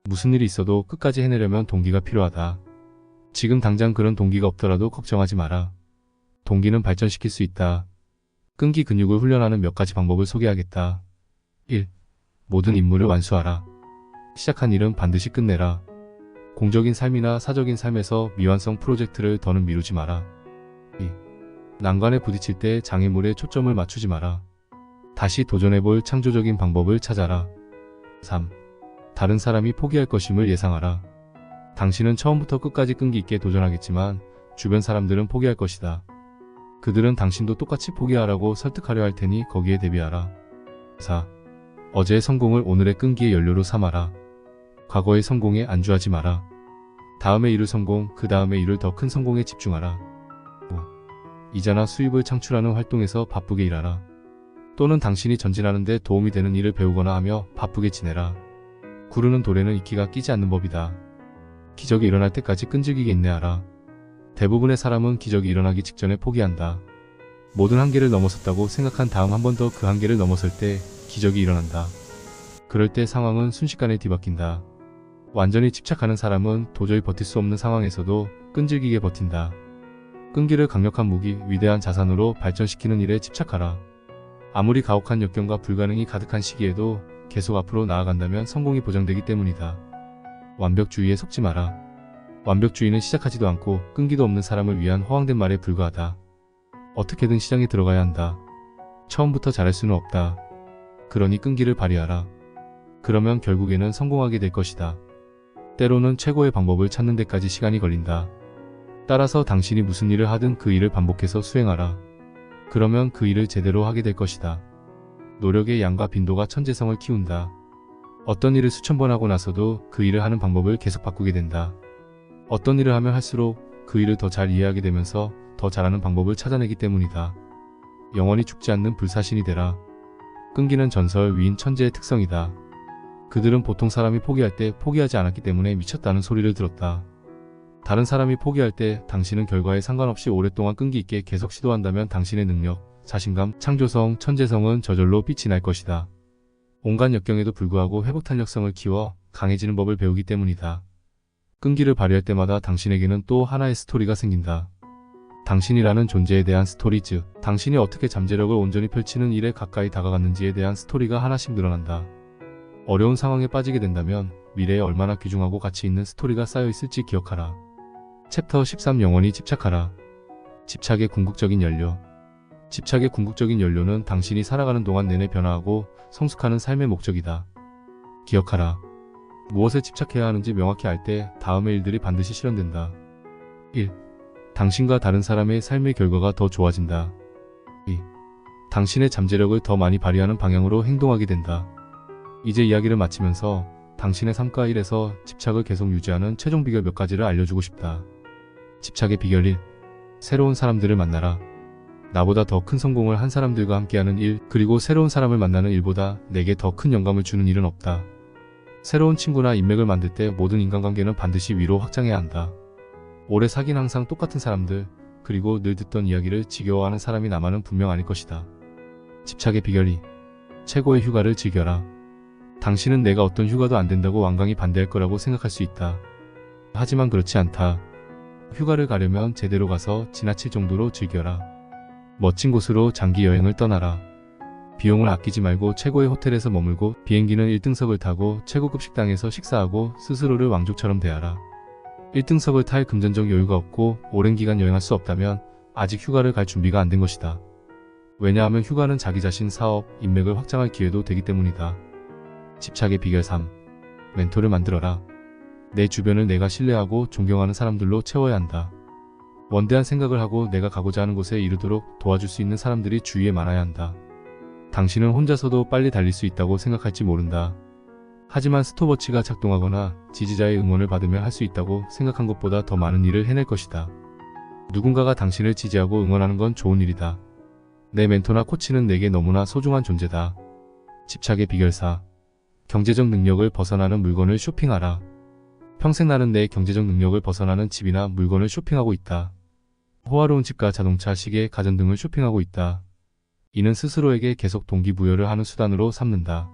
무슨 일이 있어도 끝까지 해내려면 동기가 필요하다. 지금 당장 그런 동기가 없더라도 걱정하지 마라. 동기는 발전시킬 수 있다. 끈기 근육을 훈련하는 몇 가지 방법을 소개하겠다. 1. 모든 임무를 완수하라. 시작한 일은 반드시 끝내라. 공적인 삶이나 사적인 삶에서 미완성 프로젝트를 더는 미루지 마라. 2. 난관에 부딪힐 때 장애물에 초점을 맞추지 마라. 다시 도전해볼 창조적인 방법을 찾아라. 3. 다른 사람이 포기할 것임을 예상하라. 당신은 처음부터 끝까지 끈기 있게 도전하겠지만 주변 사람들은 포기할 것이다. 그들은 당신도 똑같이 포기하라고 설득하려 할 테니 거기에 대비하라. 4. 어제의 성공을 오늘의 끈기의 연료로 삼아라. 과거의 성공에 안주하지 마라. 다음에 이룰 성공, 그 다음에 이룰 더 큰 성공에 집중하라. 5. 이자나 수입을 창출하는 활동에서 바쁘게 일하라. 또는 당신이 전진하는 데 도움이 되는 일을 배우거나 하며 바쁘게 지내라. 구르는 돌에는 이끼가 끼지 않는 법이다. 기적이 일어날 때까지 끈질기게 인내하라. 대부분의 사람은 기적이 일어나기 직전에 포기한다. 모든 한계를 넘어섰다고 생각한 다음 한 번 더 그 한계를 넘어설 때 기적이 일어난다. 그럴 때 상황은 순식간에 뒤바뀐다. 완전히 집착하는 사람은 도저히 버틸 수 없는 상황에서도 끈질기게 버틴다. 끈기를 강력한 무기, 위대한 자산으로 발전시키는 일에 집착하라. 아무리 가혹한 역경과 불가능이 가득한 시기에도 계속 앞으로 나아간다면 성공이 보장되기 때문이다. 완벽주의에 속지 마라. 완벽주의는 시작하지도 않고 끈기도 없는 사람을 위한 허황된 말에 불과하다. 어떻게든 시장에 들어가야 한다. 처음부터 잘할 수는 없다. 그러니 끈기를 발휘하라. 그러면 결국에는 성공하게 될 것이다. 때로는 최고의 방법을 찾는 데까지 시간이 걸린다. 따라서 당신이 무슨 일을 하든 그 일을 반복해서 수행하라. 그러면 그 일을 제대로 하게 될 것이다. 노력의 양과 빈도가 천재성을 키운다. 어떤 일을 수천 번 하고 나서도 그 일을 하는 방법을 계속 바꾸게 된다. 어떤 일을 하면 할수록 그 일을 더 잘 이해하게 되면서 더 잘하는 방법을 찾아내기 때문이다. 영원히 죽지 않는 불사신이 되라. 끈기는 전설 위인 천재의 특성이다. 그들은 보통 사람이 포기할 때 포기하지 않았기 때문에 미쳤다는 소리를 들었다. 다른 사람이 포기할 때 당신은 결과에 상관없이 오랫동안 끈기 있게 계속 시도한다면 당신의 능력, 자신감, 창조성, 천재성은 저절로 빛이 날 것이다. 온갖 역경에도 불구하고 회복 탄력성을 키워 강해지는 법을 배우기 때문이다. 끈기를 발휘할 때마다 당신에게는 또 하나의 스토리가 생긴다. 당신이라는 존재에 대한 스토리, 즉 당신이 어떻게 잠재력을 온전히 펼치는 일에 가까이 다가갔는지에 대한 스토리가 하나씩 늘어난다. 어려운 상황에 빠지게 된다면 미래에 얼마나 귀중하고 가치 있는 스토리가 쌓여 있을지 기억하라. 챕터 13 영원히 집착하라. 집착의 궁극적인 연료. 집착의 궁극적인 연료는 당신이 살아가는 동안 내내 변화하고 성숙하는 삶의 목적이다. 기억하라. 무엇에 집착해야 하는지 명확히 알 때 다음의 일들이 반드시 실현된다. 1. 당신과 다른 사람의 삶의 결과가 더 좋아진다. 2. 당신의 잠재력을 더 많이 발휘하는 방향으로 행동하게 된다. 이제 이야기를 마치면서 당신의 삶과 일에서 집착을 계속 유지하는 최종 비결 몇 가지를 알려주고 싶다. 집착의 비결 1. 새로운 사람들을 만나라. 나보다 더 큰 성공을 한 사람들과 함께하는 일, 그리고 새로운 사람을 만나는 일보다 내게 더 큰 영감을 주는 일은 없다. 새로운 친구나 인맥을 만들 때 모든 인간관계는 반드시 위로 확장해야 한다. 오래 사귄 항상 똑같은 사람들, 그리고 늘 듣던 이야기를 지겨워하는 사람이 나만은 분명 아닐 것이다. 집착의 비결 2. 최고의 휴가를 즐겨라. 당신은 내가 어떤 휴가도 안 된다고 완강히 반대할 거라고 생각할 수 있다. 하지만 그렇지 않다. 휴가를 가려면 제대로 가서 지나칠 정도로 즐겨라. 멋진 곳으로 장기 여행을 떠나라. 비용을 아끼지 말고 최고의 호텔에서 머물고 비행기는 1등석을 타고 최고급 식당에서 식사하고 스스로를 왕족처럼 대하라. 1등석을 탈 금전적 여유가 없고 오랜 기간 여행할 수 없다면 아직 휴가를 갈 준비가 안 된 것이다. 왜냐하면 휴가는 자기 자신, 사업, 인맥을 확장할 기회도 되기 때문이다. 집착의 비결 3. 멘토를 만들어라. 내 주변을 내가 신뢰하고 존경하는 사람들로 채워야 한다. 원대한 생각을 하고 내가 가고자 하는 곳에 이르도록 도와줄 수 있는 사람들이 주위에 많아야 한다. 당신은 혼자서도 빨리 달릴 수 있다고 생각할지 모른다. 하지만 스톱워치가 작동하거나 지지자의 응원을 받으며 할 수 있다고 생각한 것보다 더 많은 일을 해낼 것이다. 누군가가 당신을 지지하고 응원하는 건 좋은 일이다. 내 멘토나 코치는 내게 너무나 소중한 존재다. 집착의 비결 4. 경제적 능력을 벗어나는 물건을 쇼핑하라. 평생 나는 내 경제적 능력을 벗어나는 집이나 물건을 쇼핑하고 있다. 호화로운 집과 자동차, 시계, 가전 등을 쇼핑하고 있다. 이는 스스로에게 계속 동기부여를 하는 수단으로 삼는다.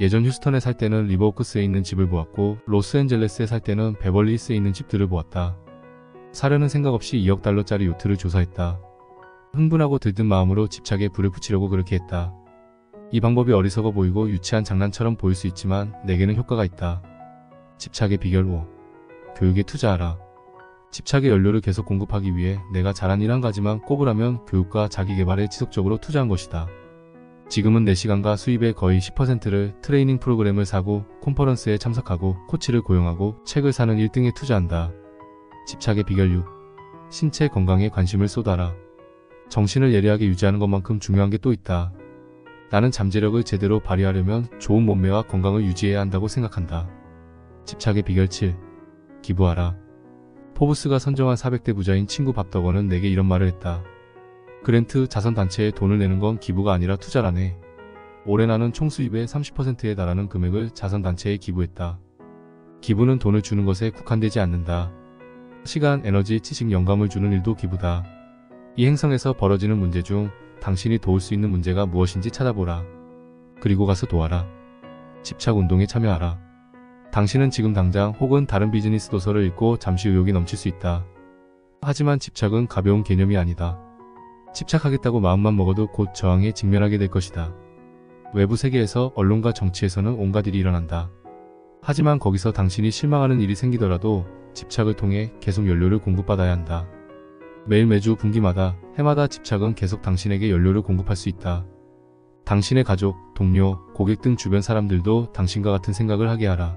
예전 휴스턴에 살 때는 리버오크스에 있는 집을 보았고 로스앤젤레스에 살 때는 베벌리힐스에 있는 집들을 보았다. 사려는 생각 없이 2억 달러짜리 요트를 조사했다. 흥분하고 들뜬 마음으로 집착에 불을 붙이려고 그렇게 했다. 이 방법이 어리석어 보이고 유치한 장난처럼 보일 수 있지만 내게는 효과가 있다. 집착의 비결 5. 교육에 투자하라. 집착의 연료를 계속 공급하기 위해 내가 잘한 일 한 가지만 꼽으라면 교육과 자기개발에 지속적으로 투자한 것이다. 지금은 내 시간과 수입의 거의 10%를 트레이닝 프로그램을 사고 컨퍼런스에 참석하고 코치를 고용하고 책을 사는 1등에 투자한다. 집착의 비결 6. 신체 건강에 관심을 쏟아라. 정신을 예리하게 유지하는 것만큼 중요한 게 또 있다. 나는 잠재력을 제대로 발휘하려면 좋은 몸매와 건강을 유지해야 한다고 생각한다. 집착의 비결 7. 기부하라. 포브스가 선정한 400대 부자인 친구 밥덕원은 내게 이런 말을 했다. 그랜트 자선단체에 돈을 내는 건 기부가 아니라 투자라네. 올해 나는 총 수입의 30%에 달하는 금액을 자선단체에 기부했다. 기부는 돈을 주는 것에 국한되지 않는다. 시간, 에너지, 지식, 영감을 주는 일도 기부다. 이 행성에서 벌어지는 문제 중 당신이 도울 수 있는 문제가 무엇인지 찾아보라. 그리고 가서 도와라. 집착 운동에 참여하라. 당신은 지금 당장 혹은 다른 비즈니스 도서를 읽고 잠시 의욕이 넘칠 수 있다. 하지만 집착은 가벼운 개념이 아니다. 집착하겠다고 마음만 먹어도 곧 저항에 직면하게 될 것이다. 외부 세계에서 언론과 정치에서는 온갖 일이 일어난다. 하지만 거기서 당신이 실망하는 일이 생기더라도 집착을 통해 계속 연료를 공급받아야 한다. 매일 매주 분기마다 해마다 집착은 계속 당신에게 연료를 공급할 수 있다. 당신의 가족, 동료, 고객 등 주변 사람들도 당신과 같은 생각을 하게 하라.